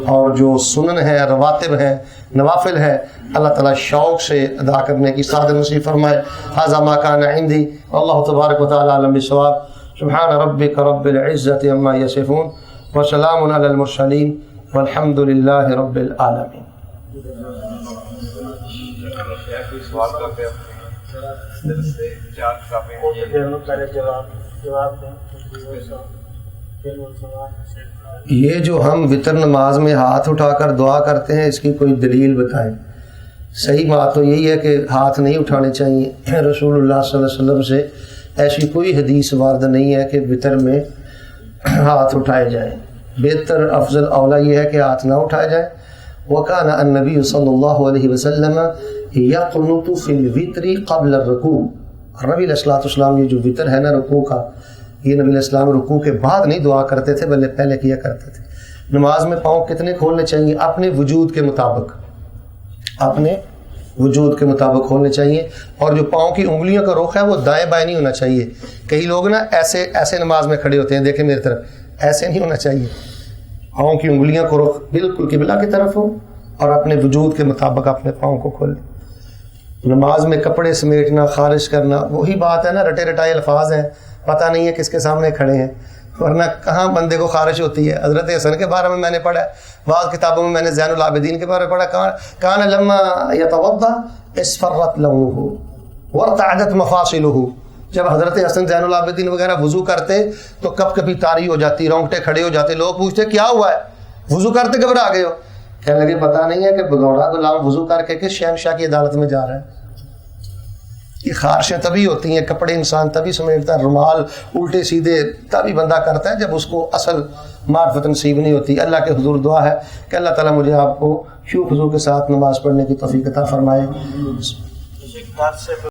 اور جو سنن ہے، رواتب ہیں، نوافل ہے، اللہ تعالیٰ شوق سے ادا کرنے کی سعادت نصیب فرمائے. ھذا ما کان عندی واللہ تبارک و تعالی اعلم بالصواب. سبحان ربک رب العزۃ عما یصفون وسلام علی المرسلین والحمد للہ رب العالمین. یہ جو ہم وطر نماز میں ہاتھ اٹھا کر دعا کرتے ہیں اس کی کوئی دلیل بتائیں. صحیح بات تو یہی ہے کہ ہاتھ نہیں اٹھانے چاہیے. رسول اللہ صلی اللہ علیہ وسلم سے ایسی کوئی حدیث وارد نہیں ہے کہ وطر میں ہاتھ اٹھائے جائیں. بہتر افضل اولا یہ ہے کہ ہاتھ نہ اٹھائے جائیں. وکان النبی صلی اللہ علیہ وسلم یقنط فی الوتر قبل الرکوع. نبی علیہ الصلوۃ والسلام یہ جو وطر ہے نا رکوع کا، یہ نبی علیہ السلام رکوع کے بعد نہیں دعا کرتے تھے بلکہ پہلے کیا کرتے تھے. نماز میں پاؤں کتنے کھولنے چاہیے؟ اپنے وجود کے مطابق، اپنے وجود کے مطابق کھولنے چاہیے. اور جو پاؤں کی انگلیوں کا رخ ہے وہ دائیں بائیں نہیں ہونا چاہیے. کئی لوگ نا ایسے نماز میں کھڑے ہوتے ہیں، دیکھیں میری طرف، ایسے نہیں ہونا چاہیے. پاؤں کی انگلیوں کو رخ بالکل قبلہ کی طرف ہو اور اپنے وجود کے مطابق اپنے پاؤں کو کھولیں. نماز میں کپڑے سمیٹنا، خارش کرنا، وہی بات ہے نا، رٹے رٹائے الفاظ ہیں، پتہ نہیں ہے کس کے سامنے کھڑے ہیں. ورنہ کہاں بندے کو خارش ہوتی ہے. حضرت حسن کے بارے میں نے پڑھا ہے بعض کتابوں میں، میں نے زین العابدین کے بارے میں پڑھا، کان لما یتوضا اصفرت لوحہ وارتعدت مفاصلہ. جب حضرت حسن زین العابدین وغیرہ وضو کرتے تو کب کبھی طاری ہو جاتی، رونگٹے کھڑے ہو جاتے. لوگ پوچھتے کیا ہوا ہے، وضو کرتے گھبرا گئے ہو؟ کہنے لگے پتہ نہیں ہے کہ بگوڑا غلام وضو کر کے کس شہنشاہ کی عدالت میں جا رہا ہے. یہ خارشیں تبھی ہوتی ہیں، کپڑے انسان تبھی سمیٹتا ہے، رومال الٹے سیدھے تبھی بندہ کرتا ہے جب اس کو اصل معرفت نصیب نہیں ہوتی. اللہ کے حضور دعا ہے کہ اللہ تعالیٰ مجھے آپ کو خضوع کے ساتھ نماز پڑھنے کی توفیق عطا فرمائے.